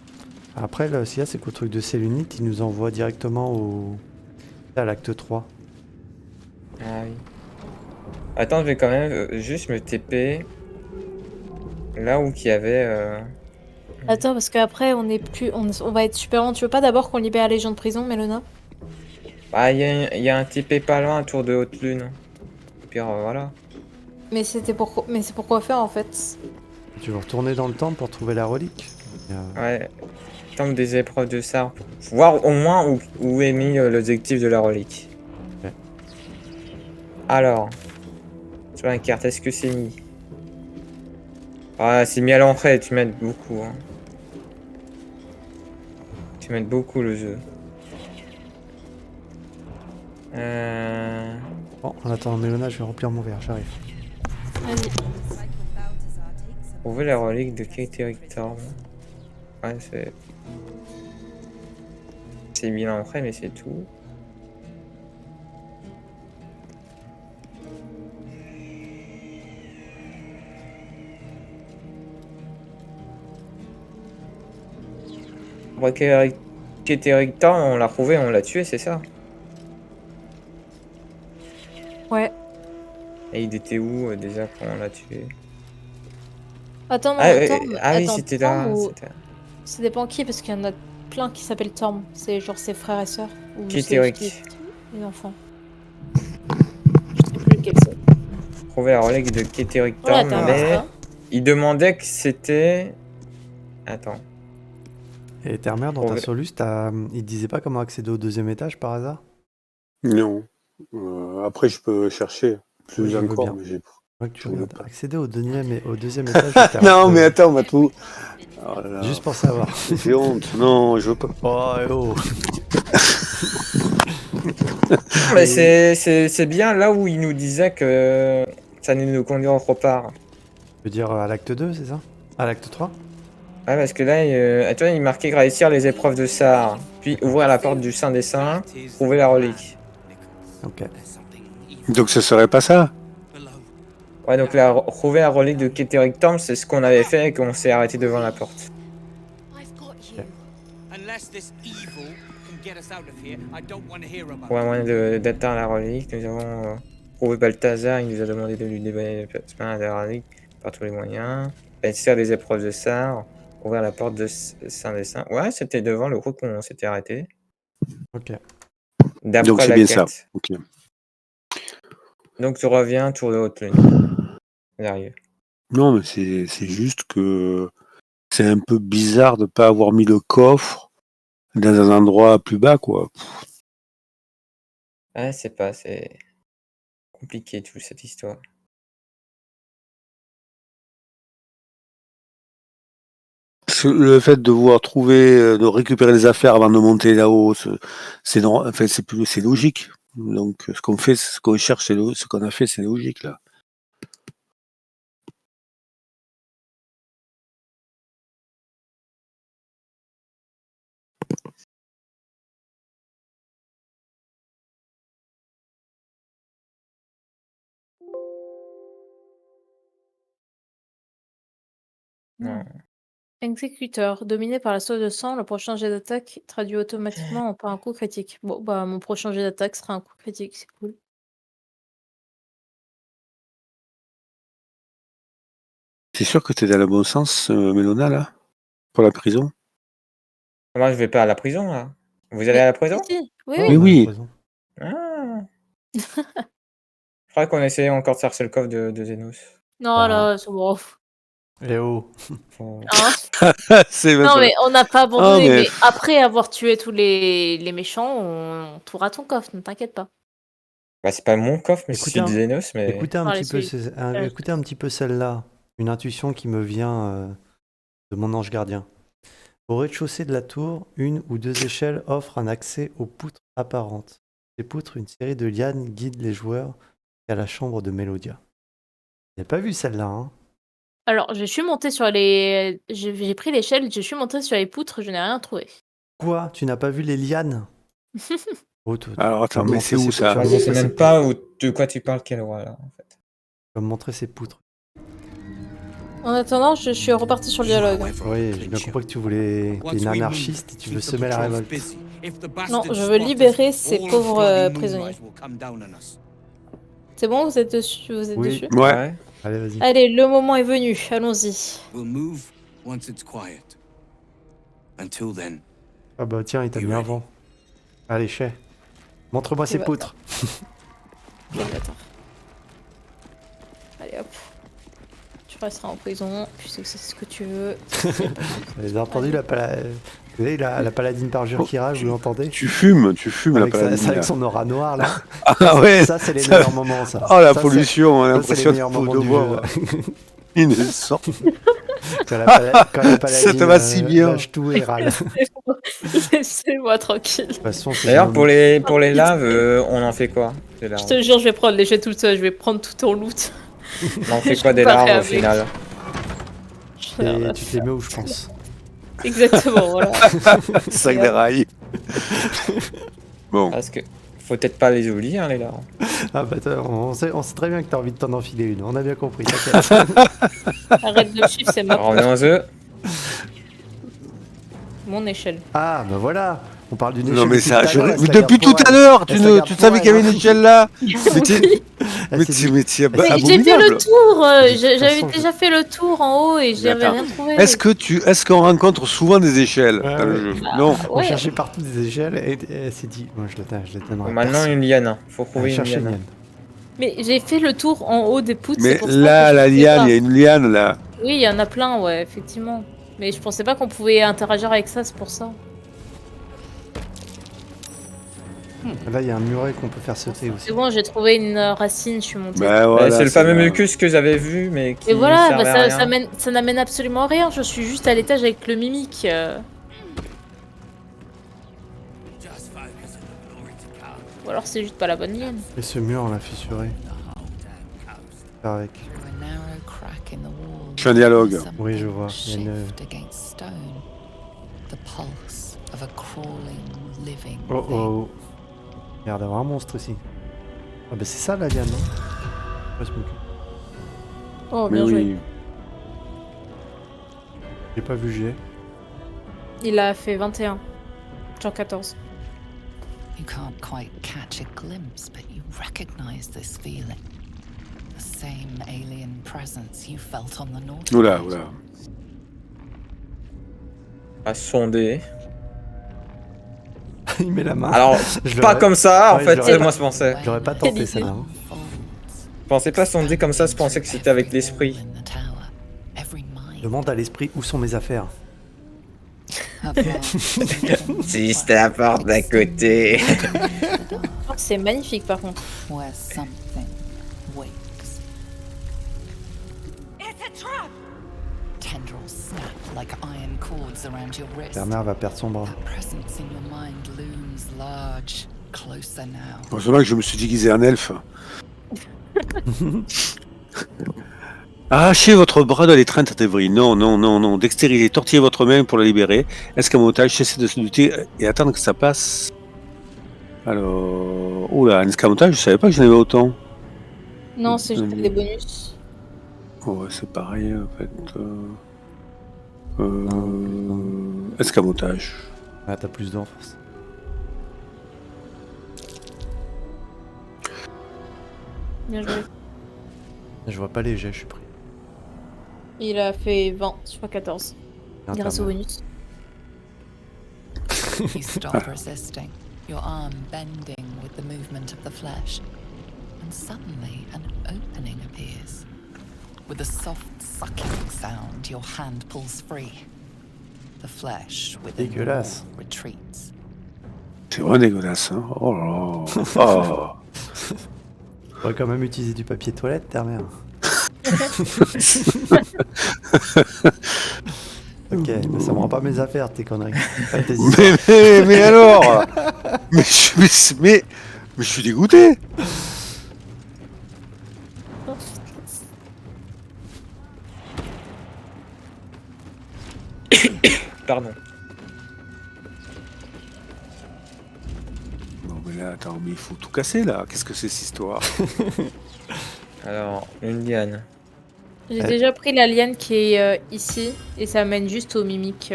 Après, là, s'il y a, c'est qu'au truc de Célunite, il nous envoie directement à l'acte 3. Ah oui. Attends, je vais quand même juste me TP là où qu'il y avait... Attends, parce qu'après, on va être super lent. Tu veux pas d'abord qu'on libère les gens de prison, Mélona? Ah, il y a un TP pas loin, un tour de haute lune. Et puis voilà. Mais c'est pour quoi faire en fait? Tu veux retourner dans le temple pour trouver la relique? Ouais. Temple des épreuves de Sar. Pour voir au moins où est mis l'objectif de la relique. Ouais. Alors. Sur la carte, est-ce que c'est mis? Ah, c'est mis à l'entrée, tu m'aides beaucoup. Hein. Tu m'aides beaucoup le jeu. Bon, en attendant Mélona, je vais remplir mon verre, j'arrive. Vas-y. Trouver la relique de Kateric Thorm. Ouais, c'est... C'est mis à l'entrée, mais c'est tout. Kateric Thorm, on l'a trouvé, on l'a tué, c'est ça? Ouais. Et il était où déjà quand on l'a tué? Attends, oui, c'était là. Ça dépend qui, parce qu'il y en a plein qui s'appellent Torm. C'est genre ses frères et sœurs. Ou Kateric. Les enfants. Je sais plus lequel c'est. Trouver la relique de Kateric Voilà, Thorm, t'as mais ça. il demandait que c'était Attends. Et Terre-Mère, dans ta Solus, il te disait pas comment accéder au 2e étage par hasard? Non. Après, je peux chercher plus Oui, je veux encore, bien. mais j'ai. Ouais, que tu Je regarde regardes. pas. Accéder au 2e étage de Terre-Mère. Non, mais attends, on va tout. Oh là là. Juste pour savoir. J'ai honte. Non, je veux pas. Oh, oh. Mais c'est bien là où il nous disait que ça allait nous conduire autre part. Tu veux dire à l'acte 2, c'est ça? À l'acte 3? Ouais, parce que là, toi, il marquait réussir les épreuves de Sar, puis ouvrir la porte du Saint des Saints, trouver la relique. Ok. Donc ce serait pas ça? Ouais, donc là, trouver la relique de Keterictum, c'est ce qu'on avait fait et qu'on s'est arrêté devant la porte. Pour un moyen d'atteindre la relique, nous avons trouvé Balthazar, il nous a demandé de lui dévoiler le placement de la relique par tous les moyens. Réussir les épreuves de Sar, ouvrir la porte de Saint des Saints. Ouais, c'était devant le groupe qu'on s'était arrêté. Ok. Donc c'est bien ça. Ok. Donc tu reviens, tour de haute lune. J'arrive. Non, mais c'est juste que c'est un peu bizarre de pas avoir mis le coffre dans un endroit plus bas, quoi. Ouais, c'est compliqué toute cette histoire. Le fait de vouloir trouver, de récupérer les affaires avant de monter là-haut, c'est logique. Donc ce qu'on fait, ce qu'on cherche, ce qu'on a fait, c'est logique là. Non. Exécuteur. Dominé par la soif de sang, le prochain jet d'attaque traduit automatiquement par un coup critique. Bon, bah, mon prochain jet d'attaque sera un coup critique, c'est cool. C'est sûr que t'es dans le bon sens, Mélona, là? Pour la prison? Moi, je vais pas à la prison, là. Vous allez à la prison? Si, oui, Ouais, oui. Oui. Ah. Je crois qu'on essayait encore de chercher le coffre de Zénos. Non, là, c'est bon. Eh oh. Hein? C'est Non, mais on n'a pas abandonné, mais- mais après avoir tué tous les méchants, on trouvera ton coffre, ne t'inquiète pas. Bah, c'est pas mon coffre, mais Écoutez c'est un- de Zénos, mais... Écoutez un Allez, petit peu, celui- écoutez un petit peu celle-là. Une intuition qui me vient de mon ange gardien. Au rez-de-chaussée de la tour, une ou deux échelles offrent un accès aux poutres apparentes. Ces poutres, une série de lianes guident les joueurs à la chambre de Mélodia. Vous n'avez pas vu celle-là, hein? Alors, je suis montée sur les... J'ai pris l'échelle, je suis montée sur les poutres, je n'ai rien trouvé. Quoi? Tu n'as pas vu les lianes? Oh, Alors attends, mais c'est où ça? Je sais même pas de quoi tu parles, quel roi, là, en fait. Tu vas me montrer ces poutres. En attendant, je suis repartie sur le dialogue. Oui, j'ai bien compris que tu voulais... T'es une anarchiste et tu veux semer la révolte. Non, je veux libérer ces pauvres prisonniers. C'est bon, vous êtes dessus? Vous êtes Oui. dessus? Ouais. Allez, vas-y. Allez, le moment est venu, allons-y. Ah bah tiens, il t'a mis un vent. Allez, chais. Montre-moi ces bah, poutres. Ok, attends. Allez hop. Tu resteras en prison, puisque c'est ce que tu veux. Vous avez entendu la paladine parjure qui rage, vous l'entendez? Tu fumes la Avec, paladine. avec son aura noire là. Ah ouais. Ça, c'est les meilleurs moments, ça. Oh la Ça, pollution, on a c'est les l'impression meilleurs moments de du voir. jeu. Innocent. Quand la paladine Ça te va si bien. lâche tout et râle. Laissez-moi tranquille. De toute façon, c'est D'ailleurs, le pour les laves, on en fait quoi? Des larves. Je te jure, je vais prendre les jets tout seul, je vais prendre tout ton loot. On en fait je quoi suis des pas larves prêt au avec. final? Et tu t'es mis où, je pense. Exactement, voilà. Sac des rails. Bon. Parce que faut peut-être pas les oublier, hein, les larves. Ah bah on sait très bien que t'as envie de t'en enfiler une, on a bien compris, t'inquiète. Arrête de chiffre, c'est ma Revenons aux œufs. mon échelle. Ah bah voilà, on parle d'une échelle. Non mais depuis ça, tout à l'heure, elle se la depuis garde tout pour à elle. l'heure, Elle tu se la garde savais pour qu'il y avait elle, une hein. échelle là. Oui. Elle Mais s'est c'est dit- Mais j'ai fait abominable. le tour, j'avais façon, déjà fait le tour en haut et j'avais Attends. rien trouvé. Est-ce qu'on rencontre souvent des échelles Ouais, dans le ouais. jeu? Non. On Ouais. cherchait partout des échelles et elle s'est dit, moi je la donnerai. Maintenant, une liane. Hein. Faut Allez, trouver une chercher une liane. liane. Mais j'ai fait le tour en haut des poutres, Mais c'est pour ça là, que la je sais liane, pas. il y a une liane là. Oui, il y en a plein, ouais, effectivement. Mais je pensais pas qu'on pouvait interagir avec ça, c'est pour ça. Là, il y a un muret qu'on peut faire sauter aussi. C'est bon, j'ai trouvé une racine, je suis montée. Bah voilà, c'est le fameux là. mucus que j'avais vu, mais qui Et voilà, bah, servait à rien. ça n'amène absolument à rien. Je suis juste à l'étage avec le mimique. Ou alors c'est juste pas la bonne ligne. Et ce mur, on l'a fissuré. Faire avec. Through a narrow crack in the wall, Je fais un dialogue. Oui, je vois. Il y a une... shift against stone. The pulse of a crawling, living Oh thing. oh. Il y a l'air d'avoir un monstre ici. Ah bah c'est ça la liane, non? Ouais, je m'occupe. Oh, Mais bien joué. oui. J'ai pas vu G. Il a fait 21. Genre 14. You can't quite catch a glimpse, but you recognize this feeling. The same alien presence you felt on the North. Oula, oula. À sonder. Il met la main. Alors, Je pas l'aurais- comme ça, en Ouais, fait, je l'aurais moi pas- je pensais. J'aurais pas tenté celle-là. Hein. Je pensais pas sonder comme ça, je pensais que c'était avec l'esprit. Demande à l'esprit où sont mes affaires. Si c'était la porte d'à côté. Oh, c'est magnifique par contre. Where something wakes. It's a trap! Tendrils snap like iron cords around your wrist. Ta mère va perdre son bras. That presence in your mind looms large, closer now. Heureusement que je me suis déguisé en elfe. Arrachez votre bras de l'étreinte d'Evry. Non, non, non, non. Dextérité, tortillez votre main pour la libérer. Escamotage, cessez de se lutter et attendre que ça passe. Alors... Oula, un escamotage, je savais pas que j'en avais autant. Non, c'est juste des bonus. Ouais, c'est pareil en fait. Escamotage. Ah, t'as plus d'enfance. Bien joué. Je vois pas les jets, je suis pris. Il a fait 20 sur 14. Grâce au bonus. You stop resisting, your arm bending with the movement of the flesh. And suddenly, an opening appears. With a soft sucking sound, your hand pulls free. The flesh within the Dégueulasse. wall retreats. C'est vraiment dégueulasse. Hein. Oh là là. Oh. On pourrait quand même utiliser du papier toilette, ta mère. Ok, mais ça me rend pas mes affaires, tes conneries. Pas tes histoires. mais alors mais je suis dégoûté. Pardon. Non mais là, attends, mais il faut tout casser là. Qu'est-ce que c'est cette histoire? Alors, une liane. J'ai déjà pris la liane qui est ici et ça mène juste au mimique.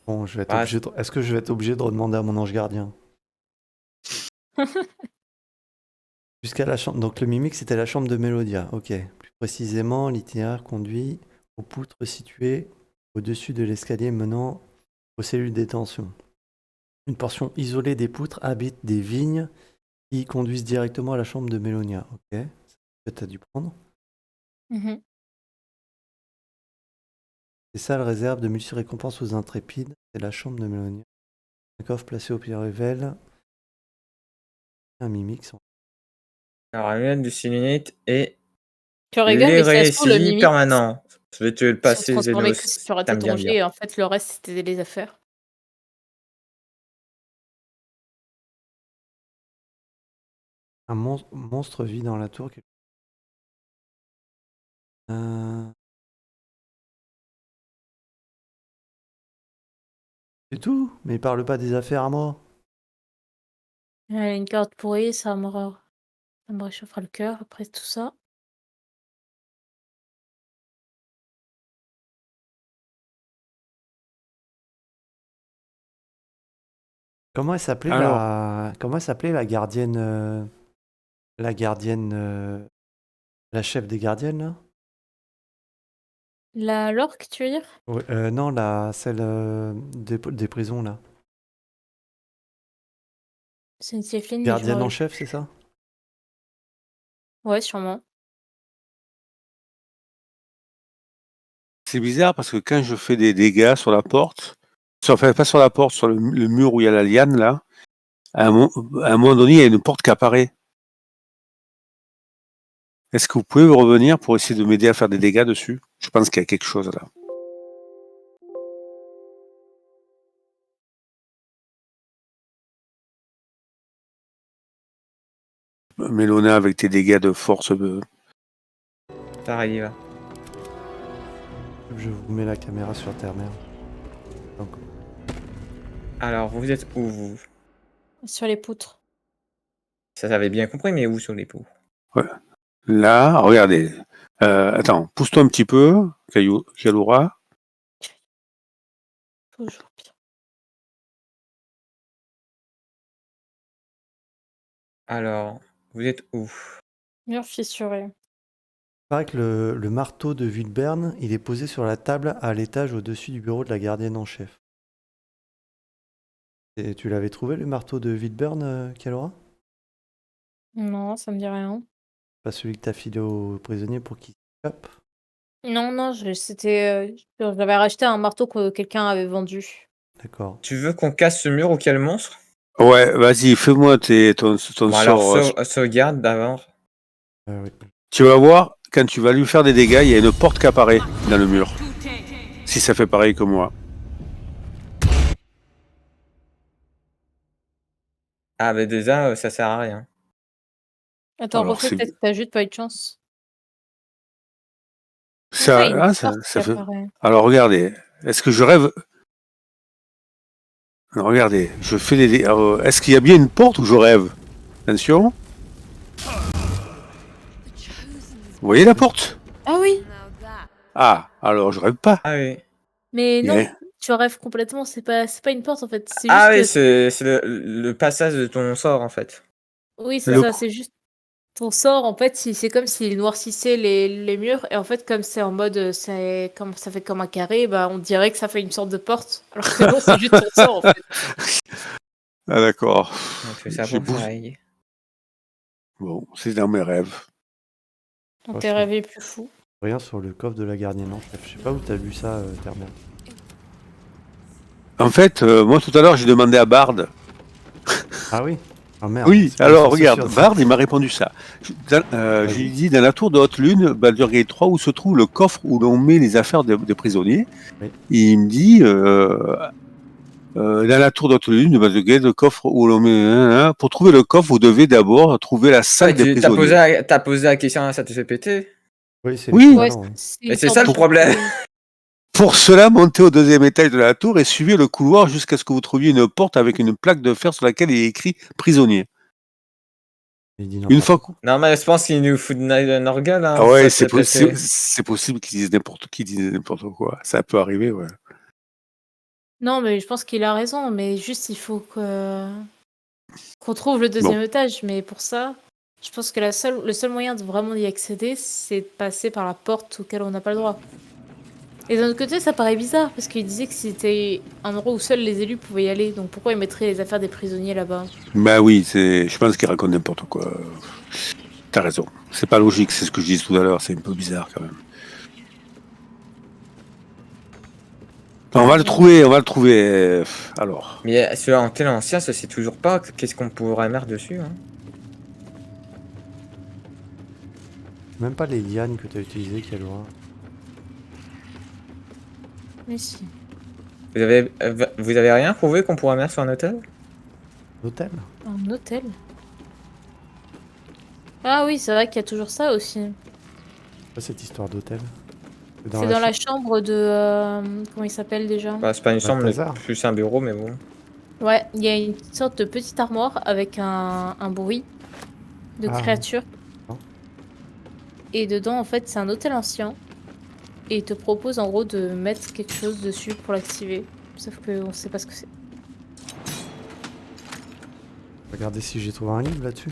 Bon, je vais être Ah, obligé de... Est-ce que je vais être obligé de redemander à mon ange gardien? Jusqu'à la chambre. Donc le mimique, c'était la chambre de Mélodia. Ok. Plus précisément, l'itinéraire conduit aux poutres situées au-dessus de l'escalier menant aux cellules de détention. Une portion isolée des poutres habite des vignes qui conduisent directement à la chambre de Mélonia. Ok. C'est ce que tu as dû prendre. Mhm. C'est ça, le réserve de multi-récompenses aux intrépides. C'est la chambre de Mélonia. Un coffre placé au pied révèle un mimique. Alors, la liane du Sinunite et Tu rigoles, mais si ça se trouve, le l'hérésie mimique permanent. Je vais te le se passer, transformait Zénos. que si tu aurais T'aimes été bien ton jet dire. et en fait le reste c'était les affaires. Un monstre vit dans la tour. C'est tout? Mais il parle pas des affaires à moi. Une carte pourrie, ça me réchauffera le cœur après tout ça. Comment elle s'appelait Alors. la gardienne la gardienne la chef des gardiennes là? La l'orque, tu veux dire? Ouais, non, celle des prisons là. C'est une Tiefling, mais je Gardienne me en chef, c'est ça? Ouais, sûrement. C'est bizarre parce que quand je fais des dégâts sur la porte, enfin pas sur la porte, sur le mur où il y a la liane là, à un moment donné, il y a une porte qui apparaît. Est-ce que vous pouvez revenir pour essayer de m'aider à faire des dégâts dessus? Je pense qu'il y a quelque chose là. Mélona avec tes dégâts de force. Ça arrive. Je vous mets la caméra sur Terre-Mère. Donc, Alors, vous êtes où, vous? Sur les poutres. Ça j'avais bien compris, mais où sur les pots? Ouais. Là, regardez. Attends, pousse-toi un petit peu, Kalura. Toujours bien. Alors, vous êtes où? Mur fissuré. il paraît que le marteau de Wilbern, il est posé sur la table à l'étage au-dessus du bureau de la gardienne en chef. Et tu l'avais trouvé le marteau de Wilbern, Kalora? Non, ça me dit rien. Pas celui que t'as filé aux prisonniers pour qu'il s'échappe? Non, non, j'avais racheté un marteau que quelqu'un avait vendu. D'accord. Tu veux qu'on casse ce mur ou qu'il y a le monstre? Ouais, vas-y, fais-moi ton Bon, alors, sort. sauvegarde d'avant. Oui. Tu vas voir, quand tu vas lui faire des dégâts, il y a une porte qui apparaît dans le mur. Si ça fait pareil que moi. Ah, mais déjà, ça sert à rien. Attends, Alors, refais c'est peut-être que t'as juste pas eu de chance. ça, Ouais, il y a une ça porte qui fait. apparaît. Alors regardez, est-ce que je rêve? Non, regardez, je fais des dégâts. Est-ce qu'il y a bien une porte ou je rêve? Attention. Vous voyez la porte? Ah oui, Ah, alors je rêve pas. Ah oui. mais non, Yeah. tu rêves complètement, c'est pas une porte en fait. C'est Ah juste oui, que. c'est le passage de ton sort, en fait. Oui, c'est Le ça, c'est juste ton sort en fait, c'est comme s'il noircissait les murs et en fait comme c'est en mode c'est comme ça fait comme un carré, bah on dirait que ça fait une sorte de porte. Alors que non, c'est juste ton sort en fait. Ah d'accord. Donc, c'est ça J'ai pour beau- pareil. Bon, c'est dans mes rêves. Dans Ouais, tes je rêves les plus fous. Rien sur le coffre de la gardienne en chef. Je sais pas où t'as vu ça, Terre-Mère. En fait, moi tout à l'heure j'ai demandé à Bard. Ah oui? Ah merde. Oui, c'est pas alors une source regarde, sûre, ça. Bard il m'a répondu ça. Je lui ai dit dans la tour de Haute Lune, Baldur's Gate 3, où se trouve le coffre où l'on met les affaires des prisonniers. Oui. Et il me dit dans la tour de Haute Lune de Baldur's Gate, le coffre où l'on met. Pour trouver le coffre, vous devez d'abord trouver la salle des T'as prisonniers. posé la question, ça te fait péter? Oui, c'est Oui. l'équivalent, oui. Mais c'est ça le problème. Pour cela, montez au deuxième étage de la tour et suivez le couloir jusqu'à ce que vous trouviez une porte avec une plaque de fer sur laquelle il est écrit prisonnier. Il dit Une n'importe fois que... Non, mais je pense qu'il nous fout de Norgal, hein. Ah ouais, ça te fait péter. c'est possible qu'ils disent n'importe quoi. Ça peut arriver, ouais. Non, mais je pense qu'il a raison, mais juste il faut qu'on trouve le deuxième étage, mais pour ça, je pense que le seul moyen de vraiment y accéder, c'est de passer par la porte auquel on n'a pas le droit. Et d'un autre côté, ça paraît bizarre, parce qu'il disait que c'était un endroit où seuls les élus pouvaient y aller, donc pourquoi ils mettraient les affaires des prisonniers là-bas? Bah oui, je pense qu'ils racontent n'importe quoi. T'as raison. C'est pas logique, c'est ce que je disais tout à l'heure, c'est un peu bizarre quand même. On va le trouver. Alors. Mais celui en tel ancien, ça sait toujours pas qu'est-ce qu'on pourrait mettre dessus, hein. Même pas les lianes que t'as utilisées, Kalora. Mais si. Vous avez rien trouvé qu'on pourrait mettre sur un hôtel? L'hôtel? Un hôtel? Ah oui, c'est vrai qu'il y a toujours ça aussi. Pas cette histoire d'hôtel. C'est dans la chambre de... comment il s'appelle déjà? Bah, c'est pas une chambre, mais Balthazar. plus un bureau, mais bon. Ouais, il y a une sorte de petite armoire avec un bruit de Ah. créature. Non. Et dedans, en fait, c'est un hôtel ancien. Et il te propose en gros de mettre quelque chose dessus pour l'activer. Sauf qu'on sait pas ce que c'est. Regardez si j'ai trouvé un livre là-dessus.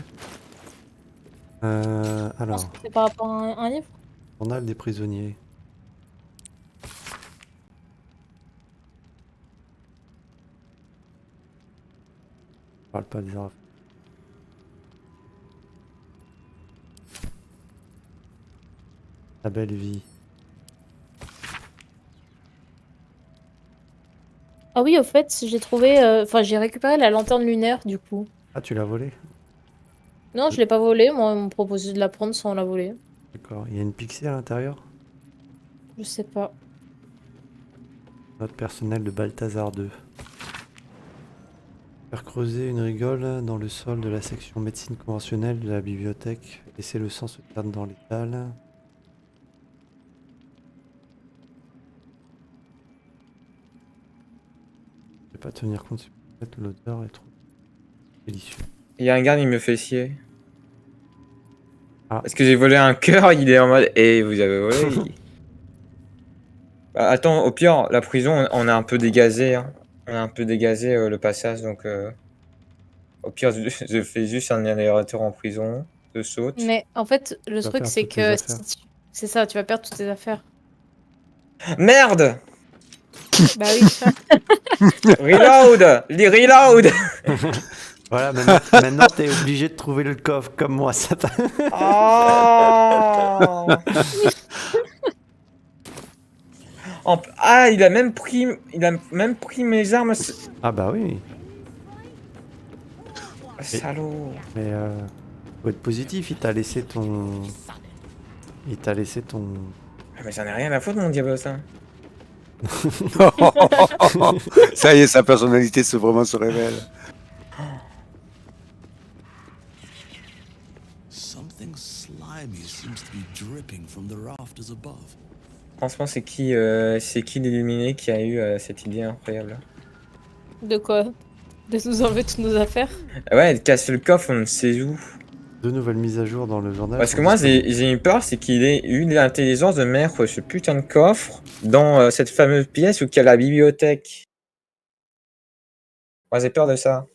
Je pense Alors, que c'est par rapport à un livre. journal des prisonniers. Je parle pas des arabes. La belle vie. Ah oui, au fait, j'ai trouvé... Enfin, j'ai récupéré la lanterne lunaire, du coup. Ah, tu l'as volé? Non, je l'ai pas volée. Moi, on m'a proposé de la prendre sans la voler. D'accord. Il y a une pixie à l'intérieur? Je sais pas. Note personnelle de Balthazar 2. Faire creuser une rigole dans le sol de la section médecine conventionnelle de la bibliothèque. Laisser le sang se perdre dans l'étal. Je vais pas tenir compte si peut-être l'odeur est trop délicieux. Il y a un garde, il me fait chier. Ah. Parce que j'ai volé un cœur, il est en mode. Et vous avez volé Bah, attends, au pire, la prison, on a un peu dégazé. Hein. On a un peu dégazé le passage, donc. Au pire, je fais juste un aller-retour en prison. Je saute. Mais en fait, le Tu vas truc, perdre c'est toutes tes que... affaires. C'est ça, tu vas perdre toutes tes affaires. Merde Bah oui. Reload Reload Voilà, maintenant t'es obligé de trouver le coffre comme moi. Ça Oh Ah, il a même pris mes armes. Ah bah oui, Salaud. mais faut être positif, il t'a laissé ton... Ah, mais j'en ai rien à foutre, mon diable, ça. Ça y est, sa personnalité vraiment se révèle. Something slimy seems to be dripping from the rafters above. Franchement, c'est qui l'illuminé qui a eu cette idée incroyable? De quoi? De nous enlever toutes nos affaires? Ouais, de casser le coffre, on ne sait où. 2 nouvelles mises à jour dans le journal. Parce que moi, j'ai eu peur, c'est qu'il ait eu l'intelligence de mettre ce putain de coffre dans cette fameuse pièce où il y a la bibliothèque. Moi, j'ai peur de ça.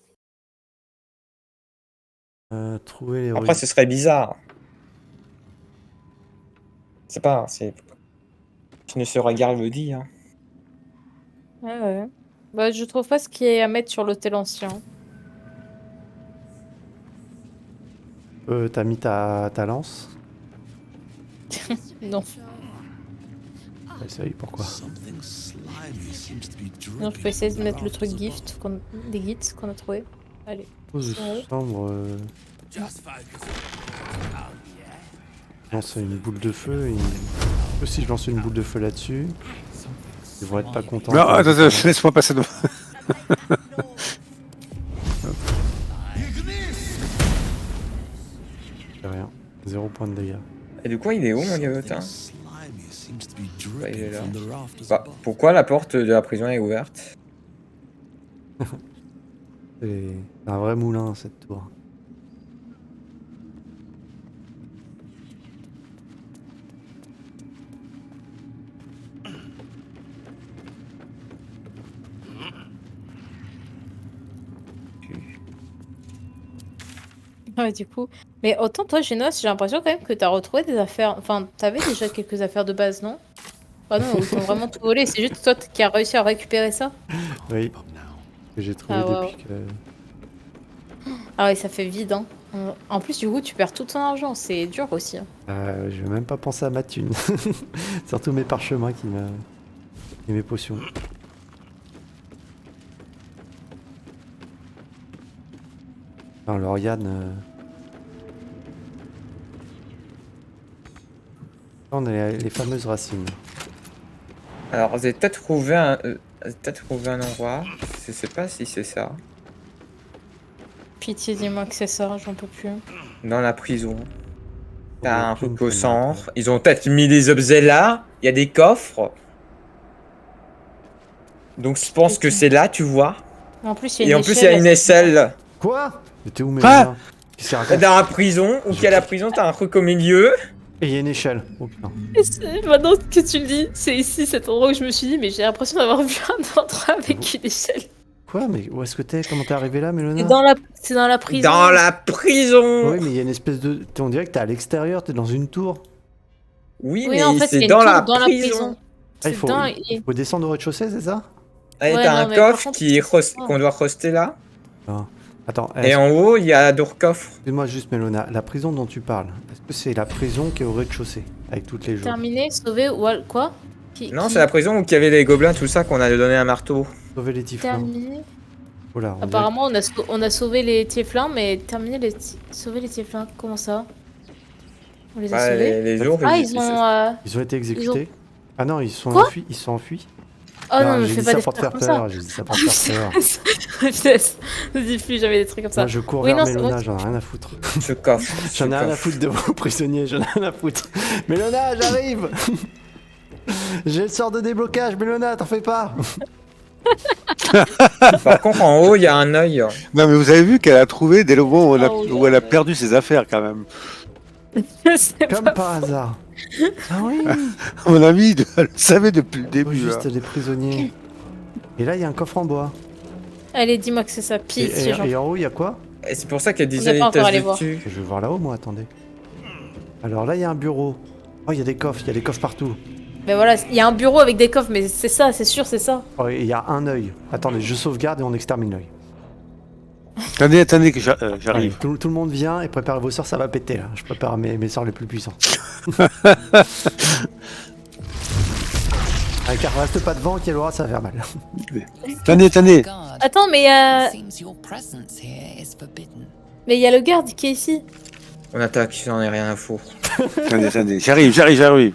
Trouver les Après, ce serait bizarre. C'est pas, c'est... Tu ne sauras guère le dire. Hein. Ouais, ouais. Bah, je trouve pas ce qu'il y a à mettre sur l'hôtel ancien. T'as mis ta lance? Non. Essaye, pourquoi? Something slimy seems to be dripping Non, je peux essayer from de the mettre le truc rafters gift, des gifts qu'on a trouvé. Allez. Pose Ouais. chambre. Lance une boule de feu. Et... Si je lance une boule de feu là-dessus, ils vont être pas contents. Non, attends, laisse-moi passer devant. C'est rien. 0 point de dégâts. Et du coup, il est où, mon gavetin? slimy seems to be Bah, il est dripping là. from the rafters Bah, above. pourquoi la porte de la prison est ouverte? C'est un vrai moulin, cette tour. Ouais, du coup. Mais autant toi, Genos, j'ai l'impression quand même que t'as retrouvé des affaires. Enfin, t'avais déjà quelques affaires de base, non? Ah non, ils t'ont vraiment tout volé. C'est juste toi qui as réussi à récupérer ça? Oui, Up now. que j'ai trouvé Ah, wow. depuis que... Ah ouais, ça fait vide, hein. En plus, du coup, tu perds tout ton argent. C'est dur aussi. Hein. Je vais même pas penser à ma thune. Surtout mes parchemins et mes potions. Non, Lauriane... On a les fameuses racines. Alors, j'ai peut-être trouvé un endroit. Je sais pas si c'est ça. Pitié, dis-moi que c'est ça, j'en peux plus. Dans la prison. On T'as a un aucune truc au fenêtre. centre. Ils ont peut-être mis des objets là. Il y a des coffres. Donc je pense que c'est là, tu vois. En plus, il y a Et une en plus, il y a une échelle. Quoi? Mais t'es où, Ah Mélina? Qu'est-ce qu'il raconte? Dans la prison, où qu'il y a la prison, t'as un truc au milieu. Et il y a une échelle. Oh putain. Maintenant que tu le dis, c'est ici cet endroit où je me suis dit, mais j'ai l'impression d'avoir vu un endroit avec une échelle. Quoi? Mais où est-ce que t'es? Comment t'es arrivé là, Mélina? C'est dans la prison. Dans la prison. Oui, mais il y a une espèce de... On dirait que t'es à l'extérieur, t'es dans une tour. Oui, Oui, mais en fait, il y a c'est une dans tour la dans la prison. prison. Ah, il C'est dans- il faut descendre au rez-de-chaussée, c'est ça? Et Ouais, t'as non, un mais par coffre contre, qui est c'est ça. qu'on doit roster là. Non. Attends, Et en haut, il y a d'autres coffres. excuse-moi juste, Mélona. La prison dont tu parles, est-ce que c'est la prison qui est au rez-de-chaussée? Avec toutes les jaunes? Terminé, sauvé ou quoi? Non, c'est la prison où il y avait les gobelins, tout ça, qu'on a donné un marteau. Sauver les tieflings. Terminé. Voilà, on Apparemment, on a sauvé les tieflins, mais terminé sauver les tieflins. Comment ça? On les a Ouais, sauvés? les ours, Ah, ils- ils ont. Ils ont été exécutés. Ah non, ils sont Quoi enfuis. Ils sont enfuis. Oh non, me j'ai fais dit pas ça des pour te trucs faire comme ça. peur. J'ai dit ça pour te faire peur. Punaise, ne dis plus jamais des trucs comme ça. Moi, je cours Oui, vers non, c'est Mélona, vrai j'en ai rien à foutre. Ce coffre. J'en ai rien à foutre de vos prisonniers, j'en ai rien à foutre. Mélona, j'arrive. J'ai le sort de déblocage, Mélona, t'en fais pas. Par contre, en haut, il y a un œil. Non, mais vous avez vu qu'elle a trouvé dès le moment où, Oh, où elle a perdu ses affaires, quand même. Je sais Comme pas. par hasard. Ah oui. À mon avis, elle le savait depuis le Faut début. juste là. des prisonniers. Et là, il y a un coffre en bois. Allez, dis-moi que c'est ça. Pisse, Et en haut, il y a quoi? Et c'est pour ça qu'il y a On des n'est pas encore étages allé voir. dessus. Je vais voir là-haut, moi, attendez. Alors là, il y a un bureau. Oh, il y a des coffres partout. Mais voilà, il y a un bureau avec des coffres, mais c'est ça, c'est sûr, c'est ça. Oh, et il y a un œil. Attendez, je sauvegarde et on extermine l'œil. Attendez que Allez, j'arrive. tout le monde vient et préparez vos sorts, ça va péter là. Je prépare mes sorts les plus puissants. Ah, car reste pas devant, Kielora, ça va faire mal. Attendez. Guard, Attends, mais seems your presence here is forbidden. il y a le garde qui est ici. On attaque, j'en ai rien à foutre. Attendez. J'arrive.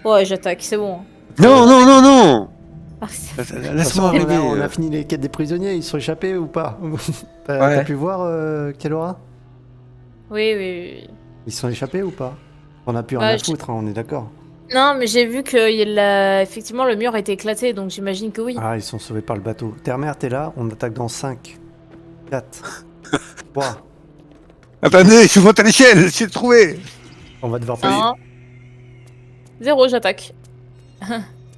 Ouais, j'attaque, c'est bon. Non. Ah, Laisse-moi De toute façon, arriver. on a fini les quêtes des prisonniers, ils sont échappés ou pas? Ouais. T'as pu voir Kielora? oui. Ils sont échappés ou pas? On a pu Ouais, rien à je- foutre, hein, on est d'accord. Non, mais j'ai vu que effectivement le mur était éclaté, donc j'imagine que oui. Ah, ils sont sauvés par le bateau. Terre-mère, t'es là, on attaque dans 5, 4, 3. Attendez, je monte à l'échelle, j'ai trouvé. On va devoir payer. 1, 0, j'attaque.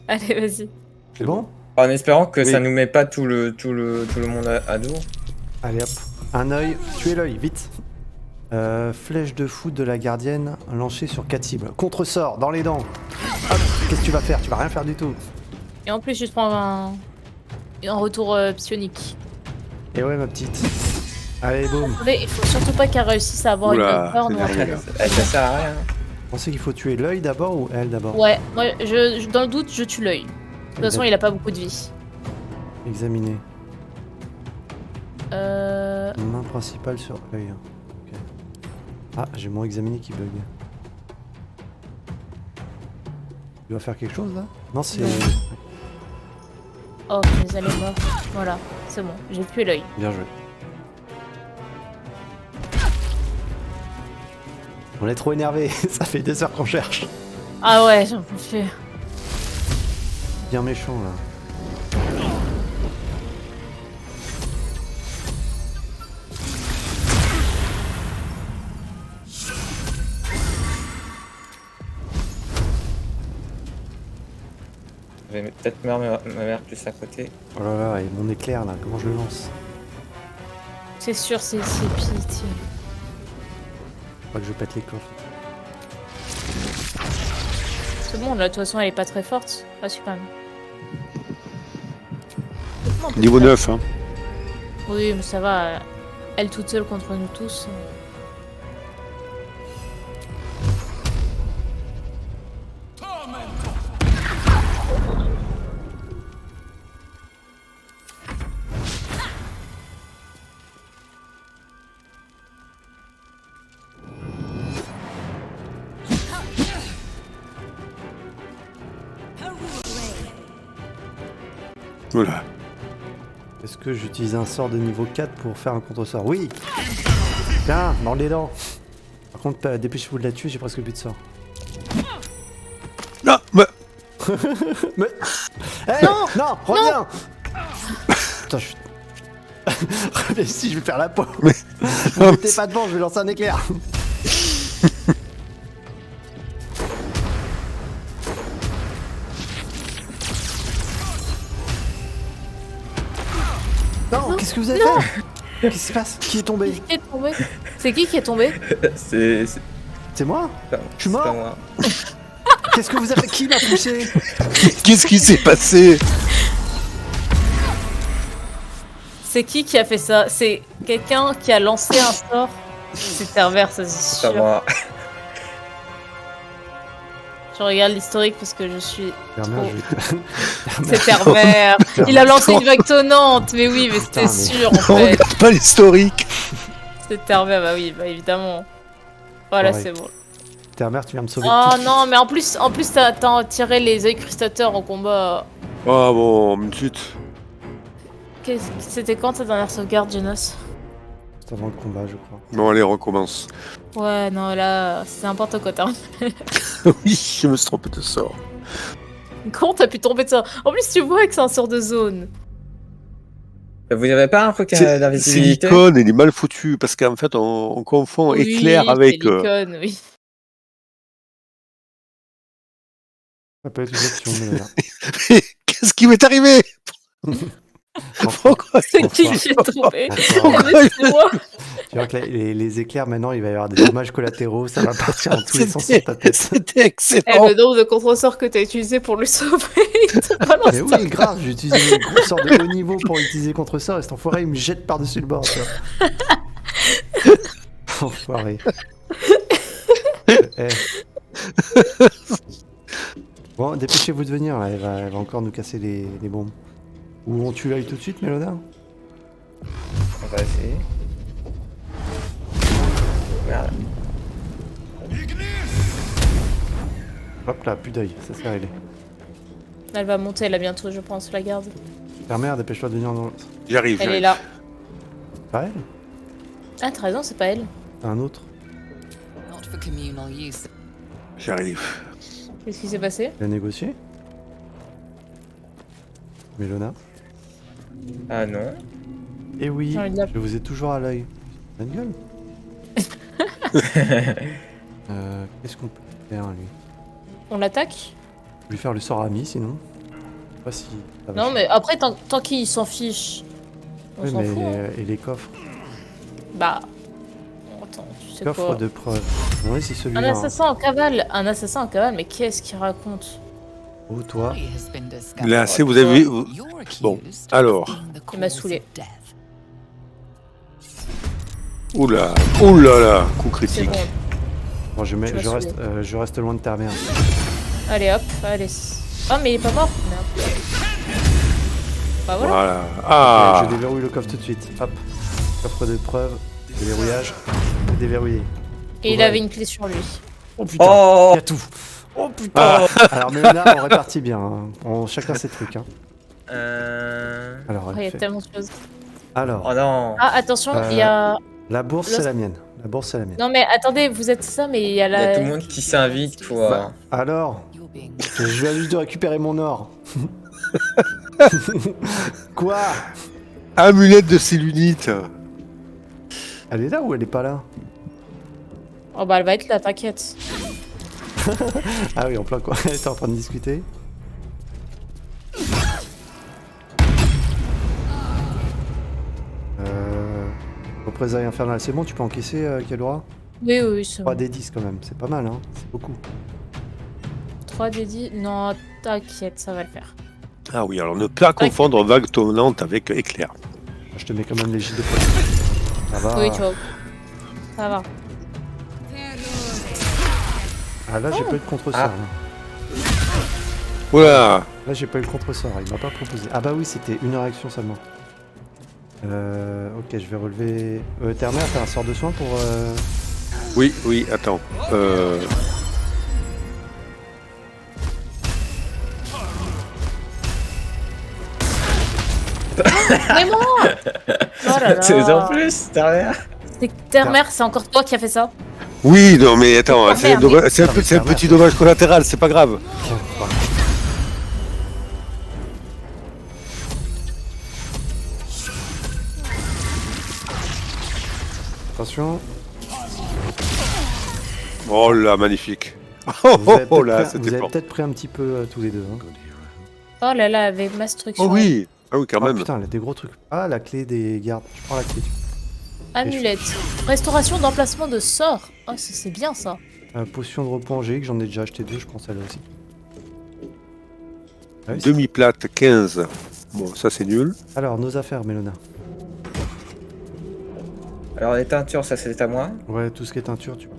Allez, vas-y. C'est bon? En espérant que Oui. ça nous met pas tout le monde à dos. Allez hop, un œil, tuez l'œil, vite. Flèche de foot de la gardienne lancée sur 4 cibles. Contre-sort, dans les dents. Hop, qu'est-ce que tu vas faire? Tu vas rien faire du tout. Et en plus, je prends un retour psionique. Et ouais, ma petite. Allez, boum. Attendez, il faut surtout pas qu'elle réussisse à avoir Oula, une corne ou un c'est truc. derrière. Ça sert à rien. Vous pensez qu'il faut tuer l'œil d'abord ou elle d'abord? Ouais, moi, dans le doute, je tue l'œil. De toute façon, il a pas beaucoup de vie. Examiner. Euh... Main principale sur œil. Ok. Ah, j'ai mon examiner qui bug. Tu dois faire quelque chose là? Non, c'est. Non. Oh, mais elle est morte. Voilà, c'est bon, j'ai tué l'œil. Bien joué. On est trop énervé, ça fait des heures qu'on cherche. Ah ouais, j'en peux plus. Bien méchant là. Je vais peut-être mettre ma mère plus à côté. Oh là là, et mon éclair là, comment je le lance? C'est sûr, c'est pitié. Je crois que je pète les coffres. C'est bon, là, de toute façon, elle est pas très forte. Ah, si, quand même. Niveau 9, hein. Oui, mais ça va. Elle toute seule contre nous tous. Voilà. Est-ce que j'utilise un sort de niveau 4 pour faire un contre-sort? Oui. Tiens, dans les dents. Par contre, dépêchez-vous de la tuer, j'ai presque plus de sort. Non, mais... Mais... Hey, non, reviens. Putain, je suis... Mais si, je vais faire la peau. Mais- Ne mettez pas devant, je vais lancer un éclair. Non, qu'est-ce que vous avez fait? Qu'est-ce qui se passe? Qui est tombé? Qui est tombé? C'est qui est tombé? C'est moi? Je suis c'est pas mort? moi. Qu'est-ce que vous avez fait? Qui m'a poussé? Qu'est-ce qui s'est passé? C'est qui a fait ça? C'est quelqu'un qui a lancé un sort? C'est pervers, ça, c'est C'est pas sûr. moi. Je regarde l'historique parce que je suis. Termer, trop- C'est Termer. Il a lancé une vague tonnante, mais oui, mais c'était Putain, mais- sûr en On fait. regarde pas l'historique. C'est Termer, bah oui, bah évidemment. Voilà, Pareil. c'est bon. Termer, tu viens me sauver. Oh tout. non, mais en plus t'as tiré les œils crustateurs en combat. Ah bon, zut. C'était quand ta dernière sauvegarde, Jonas? C'est avant le combat, je crois. Bon, allez, recommence. Ouais, non, là, c'est n'importe quoi. Oui, je me suis trompé de sort. Comment t'as pu tomber de ça? En plus, tu vois que c'est un sort de zone. Vous avez pas un truc C'est d'invisibilité? l'icône, il est mal foutu parce qu'en fait, on confond éclair Oui, avec. c'est l'icône, oui. Ça peut être une option, mais là. Qu'est-ce qui m'est arrivé? Pourquoi C'est qui qui est tombé? Encore. C'est moi. Tu vois que les éclairs, maintenant, il va y avoir des dommages collatéraux. Ça va partir en tous les sens sur ta tête. C'était Eh, excellent. le nombre de contre-sorts que t'as utilisé pour le sauver, il te balance Mais ça. oui, grave, j'ai utilisé une grosse sorte de haut niveau pour utiliser contre ça. Et cet enfoiré, il me jette par-dessus le bord. Tu vois. Enfoiré. Eh. Bon, dépêchez-vous de venir, là. Elle va encore nous casser les bombes. Ou on tue l'œil tout de suite, Mélodin? On va essayer. Merde. Hop là, plus d'œil, ça c'est réglé. Elle va monter là bientôt, je pense, la garde. Merde, dépêche-toi de venir dans... J'arrive. Elle est là. Pas elle? Ah, t'as raison, c'est pas elle. Un autre? Not for communal use. J'arrive. Qu'est-ce qui s'est passé? Il a négocié? Mélona? Ah non. Eh oui, J'ai envie de la- je vous ai toujours à l'œil. La gueule. Qu'est-ce qu'on peut faire, lui? On l'attaque? Lui faire le sort ami, sinon. Je sais pas si... ça va Non, changer. mais après, tant qu'il s'en fiche, on Oui, s'en mais fout. hein. et les coffres? Bah. Attends, tu sais Coffre quoi? de preuve. Oui, c'est Un celui-là. hein. assassin en cavale. Un assassin en cavale, mais qu'est-ce qu'il raconte? Oh, toi. Prey has been discovered. Là, c'est vous avez. You're Bon, accused alors. of being the Il m'a cause saoulé. of death. Oula, oulala, coup C'est critique. bon. Bon, Tu m'as je reste loin de ta mère. Allez, hop, allez. Oh, mais il est pas mort. Merde. Bah voilà. Voilà. Ah, Je déverrouille le coffre tout de suite. Hop. Coffre de preuve. Déverrouillage. Déverrouillé. Et il Ouais. avait une clé sur lui. Oh putain, Oh il y a tout. Oh putain. Alors, mais là, on répartit bien. Hein. Chacun ses trucs. Hein. Alors, Oh, il y elle a fait- tellement de choses. Alors, Oh non. Ah, attention, il y a. la bourse, c'est la mienne. La bourse, c'est la mienne. Non, mais attendez, vous êtes ça, mais il y a Il y a la. tout le monde qui s'invite, quoi. Alors, You're being je viens juste de récupérer mon or. Quoi? amulette de cellulite. Elle est là ou elle est pas là? Oh, bah, elle va être là, t'inquiète. Ah oui, en plein quoi. Elle était en train de discuter. Représailles infernales, c'est bon, tu peux encaisser, Kalora? Oui, oui, oui, c'est 3 bon. des 10 quand même, c'est pas mal, hein. C'est beaucoup. 3 des 10. Non, t'inquiète, ça va le faire. Ah oui, alors ne pas confondre vague tonnante avec éclair. Je te mets quand même les gilets de poids. Ça va. Oui, tu vois. Ça va. Ah là, j'ai pas eu de contre-sort. Ah. hein. Oula, Là, j'ai pas eu le contre-sort, il m'a pas proposé. Ah bah oui, c'était une réaction seulement. Ok, je vais relever... Termer, t'as un sort de soin pour... oui, oui, attends. Mais moi Oh là C'est en là. plus, derrière. C'est Termer, c'est encore toi qui as fait ça. Oui, non, mais attends, C'est c'est un, pas dommage- c'est un peu- c'est un petit dommage collatéral, c'est pas grave. Attention. Oh là, magnifique. Oh, Vous avez oh peut-être là, pris- vous c'était avez fort. peut-être pris un petit peu tous les deux. Hein. Oh là là, avec ma structure. Oh oui, ah oui, quand Ah même. putain, elle a des gros trucs. Ah, la clé des gardes. Je prends la clé. Amulette. Restauration d'emplacement de sort. Oh, c'est bien ça. Potion de repos angélique, j'en ai déjà acheté 2, je pense à là aussi. Ah oui, Demi-plate, 15. Bon, ça c'est nul. alors, nos affaires, Mélona. Alors les teintures, ça c'est à moi. Ouais, tout ce qui est teinture, tu vois.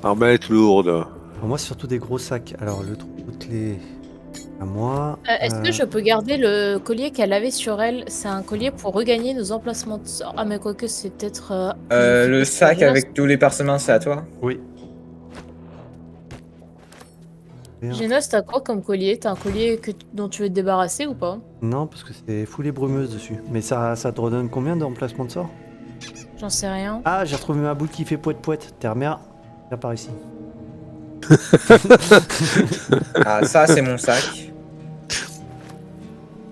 Arbalète lourde. Alors, moi, c'est surtout des gros sacs. Alors, le trou de clé à moi. Est-ce que je peux garder le collier qu'elle avait sur elle? C'est un collier pour regagner nos emplacements de sort. Ah, mais quoique, c'est peut-être. Le sac avec tous les parsements, c'est à toi? Oui. Génos, t'as quoi comme collier? T'as un collier dont tu veux te débarrasser ou pas? Non, parce que c'est foulée brumeuse dessus. Mais ça te redonne combien d'emplacements de sort? J'en sais rien. Ah, j'ai retrouvé ma boule qui fait poète-poète. Terre-mère, viens par ici. Ah, ça, c'est mon sac.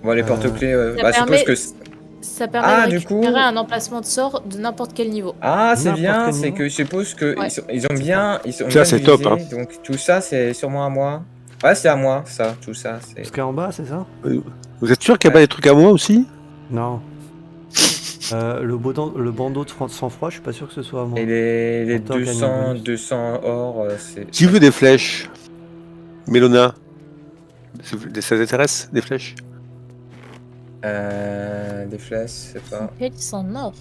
Bon, les porte-clés, Ça bah, permet- suppose que... Ça permet Ah, de du coup- récupérer un emplacement de sort de n'importe quel niveau. Ah, c'est N'importe bien, quel c'est niveau. que je suppose que Ouais. ils ont bien Ça, c'est top, visé, donc tout ça, c'est sûrement à moi. Ouais, c'est à moi, ça, tout ça, c'est... Jusqu'en bas, c'est ça? Vous êtes sûr qu'il n'y a pas des trucs à moi aussi? Non. Le bandeau de sang-froid, je suis pas sûr que ce soit à moi. Et les En tant qu'animal 200, bonus. 200 or, c'est... Qui veut des flèches? Mélona. Ça t'intéresse, des flèches? Des flèches, c'est pas... Quel en or.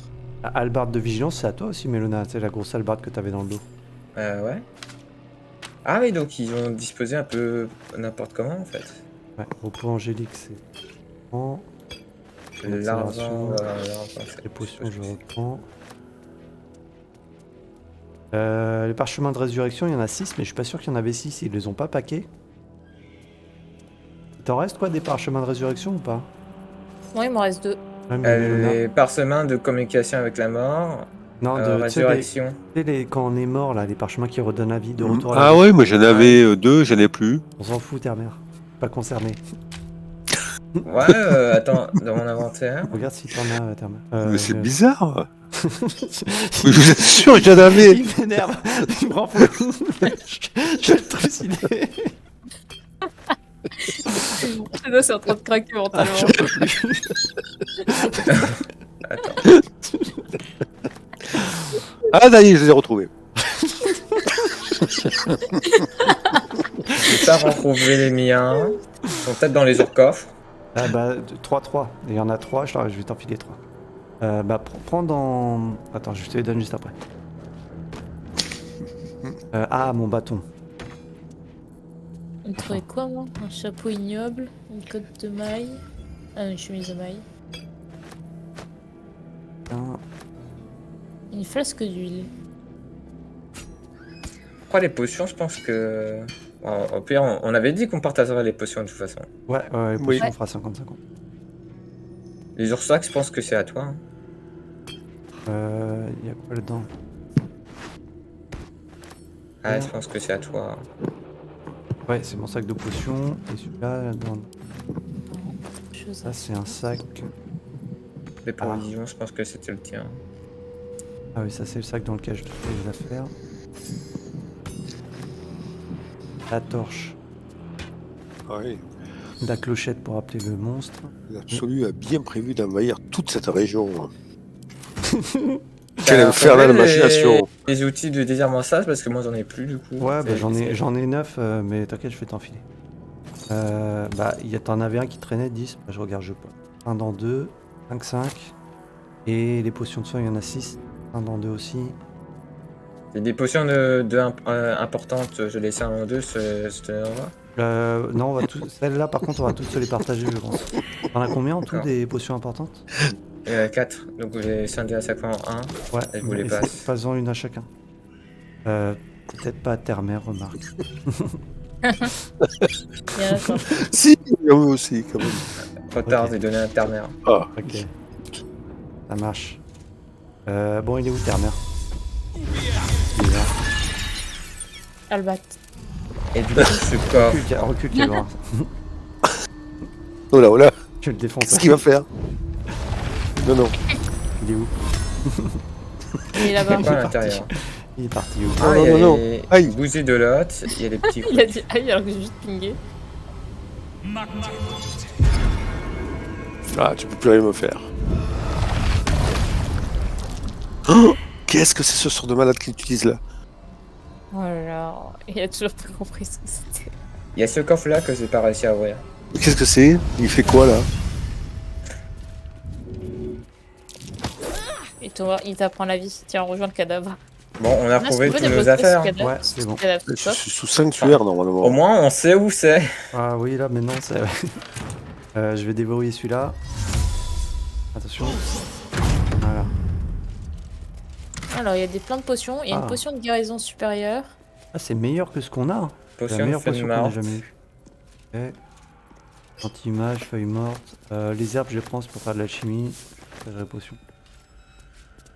Albarde de vigilance, c'est à toi aussi, Mélona. C'est la grosse albarde que t'avais dans le dos. Ouais. Ah oui, donc ils ont disposé un peu n'importe comment, en fait. Ouais, repos angélique, c'est. Prends. L'argent, Accélération. voilà, l'argent, c'est- Les potions, je reprends. Les parchemins de résurrection, il y en a 6, mais je suis pas sûr qu'il y en avait 6. Ils les ont pas paqués. Il t'en reste quoi des parchemins de résurrection ou pas? Moi, il m'en reste 2. Ouais, mais Mélona- Les parsemins de communication avec la mort, Non, tu sais, résurrection. quand on est mort, là, les parchemins qui redonnent la vie, de retour à la Ah vie. ouais, moi j'en avais deux, j'en ai plus. On s'en fout, terre-mère. Pas concerné. Ouais, attends, dans mon inventaire. Regarde si t'en as, terre-mère. Mais c'est bizarre. Mais vous êtes sûr que j'en avais? Il m'énerve. Il me rend fou. Je vais le trucider. Génos est en train de craquer mentalement. J'en peux plus. Ah, d'ailleurs, je les ai retrouvés. J'ai pas retrouvé les miens. Ils sont peut-être dans les autres coffres. Ah bah, 3-3. Il y en a 3, je vais t'enfiler 3. Bah, prends dans... Attends, je te les donne juste après. Mon bâton. On trouvait quoi, moi? Un chapeau ignoble, une cotte de maille, une chemise de maille, Un- une flasque d'huile. Après, les potions, je pense que... Bon, au pire, on avait dit qu'on partagerait les potions de toute façon. Ouais, les Oui. potions, on fera 50-50. Les oursacs, je pense que c'est à toi. Hein. Il y a quoi là-dedans? Ouais, je pense que c'est à toi. Ouais, c'est mon sac de potions. Et celui-là, là-dedans. Chose Ça, c'est un sac. Les provisions, je pense que c'était le tien. Ah oui, ça, c'est le sac dans lequel je fais les affaires. La torche. Oui. La clochette pour appeler le monstre. L'absolu a bien prévu d'envahir toute cette région. T'as Quelle infernale trouvé machination. Les outils de désarmement-sage, parce que moi j'en ai plus du coup. Ouais, bah, C'est- j'en ai 9, mais t'inquiète, je vais t'enfiler. T'en avais un qui traînait, 10. Bah, je regarde, je peux. 1 dans 2, 5. Et les potions de soin, il y en a 6. 1 dans 2 aussi. C'est des potions importantes, je laisse un en deux, ce là. Non, on va tous. Celles-là, par contre, on va tous se les partager, je pense. T'en as combien en tout D'accord. des potions importantes? 4, donc vous les scindez à chaque fois en 1. Ouais, Et je vous les et passe. fais-en une à chacun. Peut-être pas à terre-mère, remarque. Bien d'accord. Si, eux aussi, quand même. Trop tard, Ok. j'ai donné un terre-mère. Ah, Ok. Ça marche. Bon, il est où, terre-mère? Il est là. Albat. Et du coup, ce coffre. Recule, Kévin. oh là, oh là, Je le défonce. qu'est-ce qu'il va faire? Non, non. Il est où? Il est là-bas. C'est quoi à l'intérieur? Il est parti où? Ah, non, il y a non, les Aïe. bougies de lot, il y a des petits. Il a dit aïe alors que j'ai juste pingé. Ah, tu peux plus rien me faire. Oh, qu'est-ce que c'est ce sort de malade qu'il utilise là? Oh là là, il a toujours pas compris ce que c'était. Il y a ce coffre là que j'ai pas réussi à ouvrir. Qu'est-ce que c'est? Il fait quoi là? Il t'apprend la vie. Tiens, rejoins le cadavre. Bon, on a Là, retrouvé est-ce qu'on toutes peut nos débloquer ce affaires. cadavre- Ouais, c'est ce bon. cadavre Je de coffre suis sous sanctuaire normalement. Au moins, on sait où c'est. Ah oui, là, maintenant, ça... je vais déverrouiller celui-là. Attention. Voilà. Alors, il y a plein de potions. Il y a Ah. une potion de guérison supérieure. Ah, c'est meilleur que ce qu'on a. C'est la Potion de meilleure feu de potion qu'on a morte. jamais eue. Ok. Anti-image, feuille morte. Les herbes, je les prends, c'est pour faire de l'alchimie. Je fais la potion.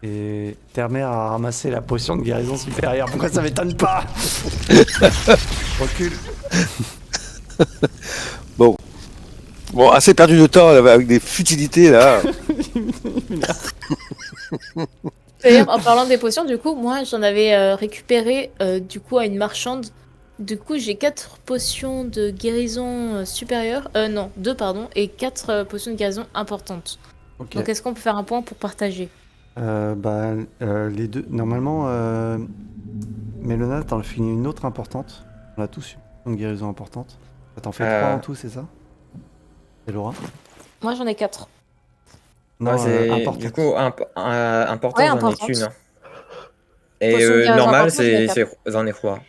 Et Termer a ramassé la potion de guérison supérieure. Pourquoi ça m'étonne pas? Recule. Bon, assez perdu de temps là, avec des futilités là. D'ailleurs, en parlant des potions, du coup, moi, j'en avais récupéré du coup à une marchande. Du coup, j'ai 4 potions de guérison supérieure. Non, 2, pardon. Et 4 potions de guérison importantes. Ok. Donc, est-ce qu'on peut faire un point pour partager? Les deux. Normalement, Mélona, t'en as fini une autre importante. On a tous une guérison importante. Ça t'en fait 3 en tout, c'est ça? Et Laura? Moi, j'en ai 4. Non, Ouais, c'est importante. du coup important, Ouais, j'en ai importante. qu'une. Et Potion de guérison normal, importante, j'en ai j'en ai 3.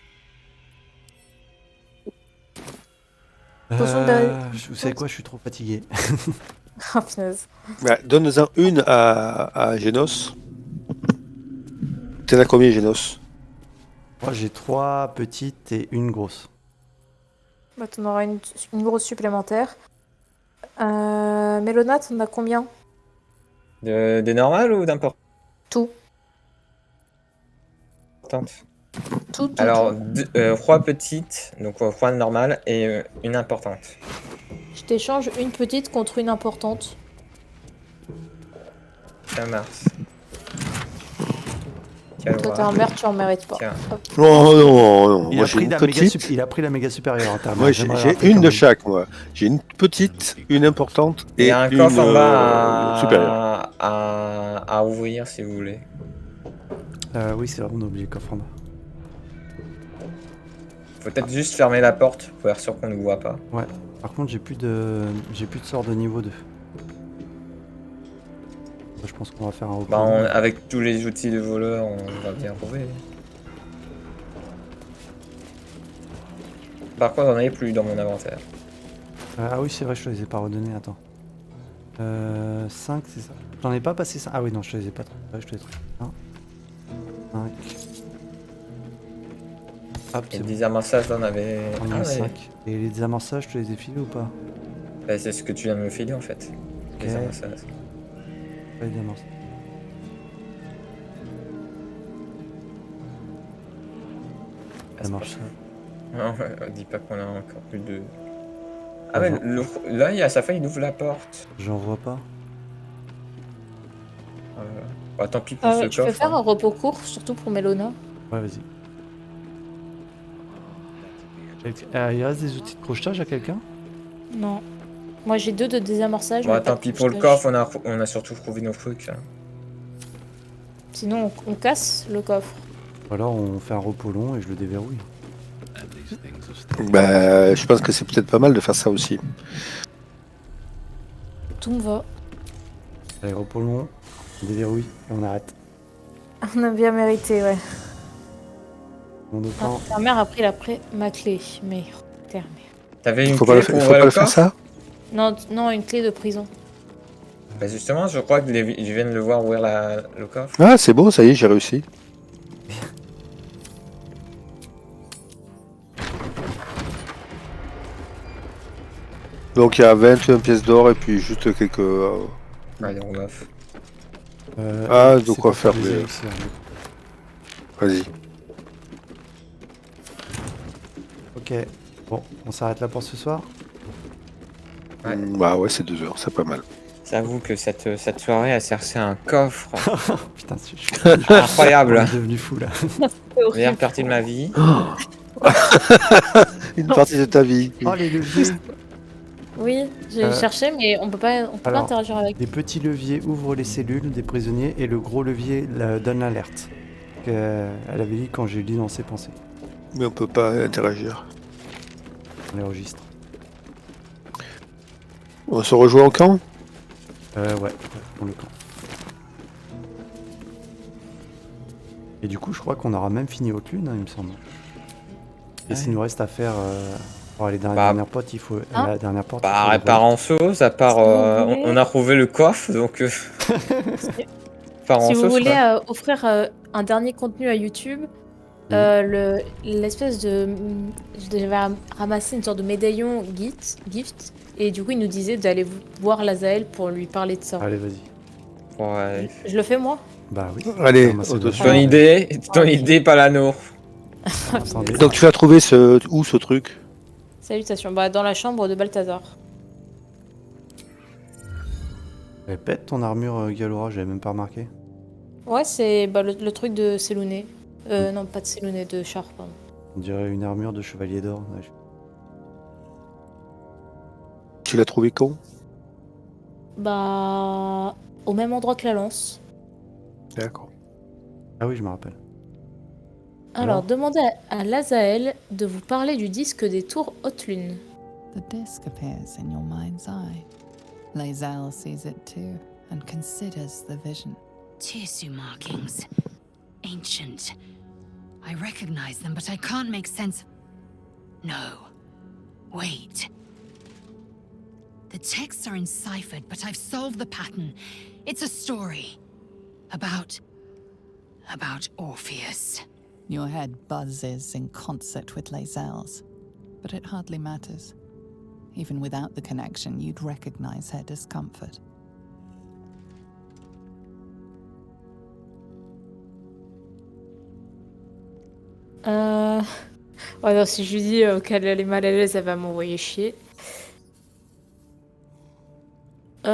Potion de- Vous savez quoi, je suis trop fatigué. Oh, punaise. Bah, donne-en une à Genos. T'en as combien, Genos? Moi, j'ai 3 petites et une grosse. Bah, t'en auras une grosse supplémentaire. Mélona, t'en as combien? Des normales ou d'importantes? Tout. Tout. Alors, 3 petites, donc 3 normales et une importante. Je t'échange une petite contre une importante. Ça marche. Toi, t'es un merde, tu en mérites pas. Tiens. Hop. Non, non, non. Il Moi a, j'ai pris une la méga petite. il a pris la méga supérieure en termes. Moi j'ai une de chaque, moi. J'ai une petite, une importante Il et y a un une coffre en bas supérieure. à ouvrir si vous voulez. Oui, c'est vrai, on a oublié le coffre en bas. Faut peut-être juste fermer la porte pour être sûr qu'on ne voit pas. Ouais. Par contre, j'ai plus de sort de niveau 2. Je pense qu'on va faire un repos. Bah, avec tous les outils de voleur, on va bien trouver. Par contre, j'en avais plus dans mon inventaire. Ah oui, c'est vrai, je te les ai pas redonnés. Attends. 5, c'est ça? J'en ai pas passé 5. Ah oui, non, je te les ai pas. Ouais, je te les ai 1, 5. Hop, Et c'est bon. des amassages, j'en avais. On en Ah a ouais. 5. Et les désamorçages, je te les ai filés ou pas? Bah, c'est ce que tu viens de me filer en fait. Les Ok. amassages. Pas les désamorçages. Ça marche ça. Non, dis pas qu'on a encore plus de. Ah ouais, là, il y a sa fin, il ouvre la porte. J'en vois pas. Bah, tant pis pour ce Tu peux coffre. faire un repos court, surtout pour Mélona. Ouais, vas-y. Il reste des outils de crochetage à quelqu'un? Non. Moi, j'ai 2 de désamorçage. Bon, mais pas tant de pis pour le crochetage. coffre, on a surtout trouvé nos trucs. Hein. Sinon, on casse le coffre. Ou alors on fait un repos long et je le déverrouille. Bah, je pense que c'est peut-être pas mal de faire ça aussi. Tout me va. Allez, repos long, on déverrouille et on arrête. On a bien mérité, ouais. Mon Ah, autant. ta mère a pris ma clé. Mais. Terre, merde. T'avais une Faut pas clé le faire, pour faut ouvrir pas le le faire coffre ça? Non, une clé de prison. Bah justement, je crois que je viens de le voir ouvrir le coffre. Ah, c'est bon, ça y est, j'ai réussi. Donc il y a 21 pièces d'or et puis juste quelques. Allez, on offre. Ah, de c'est quoi pour faire des des- élixirs. Vas-y. Ok, bon, on s'arrête là pour ce soir. Ouais. Bah ouais, c'est 2 heures, c'est pas mal. J'avoue que cette soirée a cherché un coffre Putain, je suis incroyable. devenu fou là. Meilleure partie de ma vie. Une partie de ta vie. Oh, les leviers! Oui, j'ai cherché, mais on peut pas alors, interagir avec. Les petits leviers ouvrent les cellules des prisonniers et le gros levier donne l'alerte. Elle avait dit quand j'ai lu dans ses pensées. Mais on peut pas interagir. On les registre. On se rejoint au camp? Ouais, pour le camp. Et du coup, je crois qu'on aura même fini Haute Lune, hein, il me semble. Et s'il nous reste à faire pour aller dans la dernière porte, il faut la dernière porte. Pas réparant chose, à part on a trouvé le coffre, donc. Si vous voulez offrir un dernier contenu à YouTube, l'espèce de. Je devais ramasser une sorte de médaillon gift, et du coup, il nous disait d'aller voir Lazael pour lui parler de ça. Allez, vas-y. Ouais. Je le fais moi? Bah oui. Allez, ton idée, pas la nôtre. Donc tu vas trouver où ce truc? Salutations. Bah, dans la chambre de Balthazar. Répète ton armure, Galora, j'avais même pas remarqué. Ouais, c'est le truc de Sélouné. Non, pas de Sélouné, de Char, pardon. On dirait une armure de chevalier d'or. Ouais. Tu l'as trouvé quand? Bah, au même endroit que la lance. D'accord. Ah oui, je me rappelle. Alors, demandez à Lazael de vous parler du disque des tours Haute Lune. The disc appears in your mind's eye. Lae'zel sees it too and considers the vision. Tirsu markings. Ancient. I recognize them, but I can't make sense. No. Wait. The texts are enciphered, but I've solved the pattern. It's a story. About Orpheus. Your head buzzes in concert with Lae'zel's, but it hardly matters. Even without the connection, you'd recognize her discomfort. Ouais, non, si je lui dis qu'elle est mal à l'aise, elle va m'envoyer chier.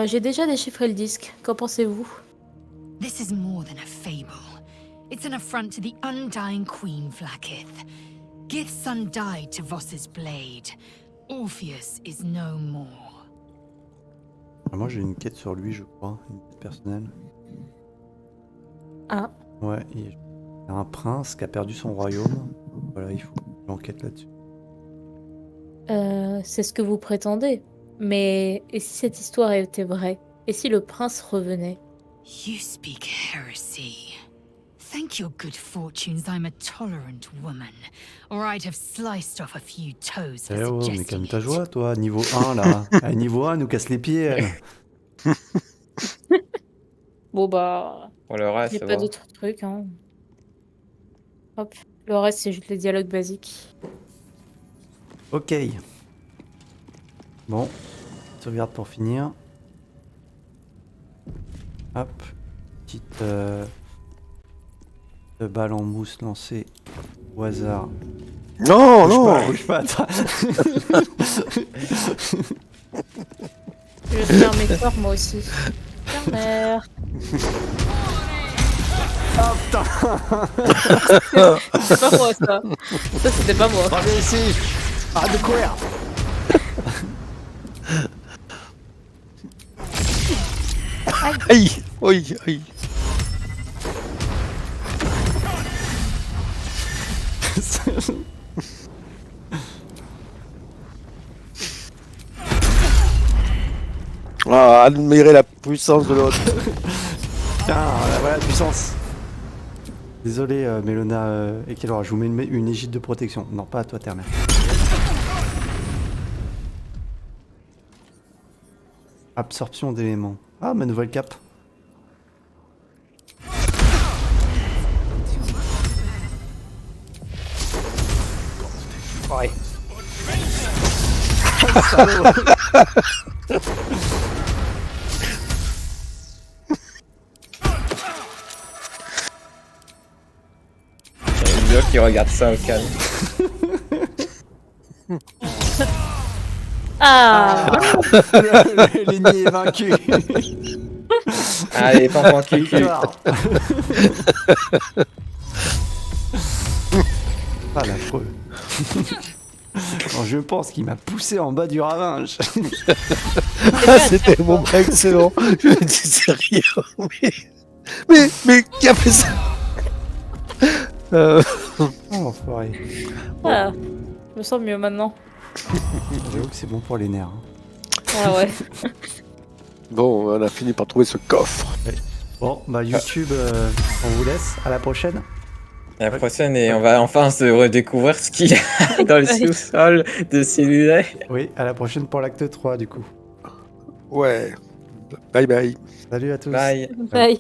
J'ai déjà déchiffré le disque. Qu'en pensez-vous? This is more than a fable. It's an affront to the undying Queen Vlaakith. Gith's son died to Voss's blade. Orpheus is no more. Moi, j'ai une quête sur lui, je crois. Une quête personnelle. Ah. Ouais, il y a un prince qui a perdu son royaume. Voilà, il faut que j'enquête là-dessus. C'est ce que vous prétendez. Mais et si cette histoire était vraie? Et si le prince revenait? You speak heresy. Thank your good fortunes I'm a tolerant woman, or I'd have sliced off a few toes for Oh, mais suggesting calme ta it. joie, toi. Niveau 1, là. À niveau 1, elle nous casse les pieds, elle. Bon, bah. Pour le reste, J'ai ça pas va. d'autres trucs, hein. Hop. Le reste, c'est juste les dialogues basiques. Ok. Bon. Sauvegarde pour finir. Hop. Petite balle en mousse lancée au hasard. Non, Bouge pas, attends. Je vais faire mes corps, moi aussi. Mère. Oh putain. C'est pas moi, ça. Ça, c'était pas moi. Reviens ici. Arrête de courir. Aïe, aïe, aïe. Ah, admirez la puissance de l'autre. Tiens, voilà la puissance. Désolé, Mélona et Kelora, je vous mets une égide de protection. Non, pas à toi, Terre-Mère. Absorption d'éléments. Ah, ma nouvelle cape. Ouais. Il y a qui regarde ça au calme. Ah. L'ennemi est vaincu. Allez, pampan cucu. Ah, l'affreux. Je pense qu'il m'a poussé en bas du ravin. C'était mon excellent. Je me disais rien. Mais qui a fait ça? Oh, enfoiré. Ah. Je me sens mieux maintenant. J'avoue que c'est bon pour les nerfs. Ah ouais. Bon, on a fini par trouver ce coffre. Bon, bah YouTube, on vous laisse. À la prochaine. La prochaine, et on va enfin se redécouvrir ce qu'il y a dans le sous-sol de Siluet. Oui, à la prochaine pour l'acte 3 du coup. Ouais. Bye bye. Salut à tous. Bye. Bye.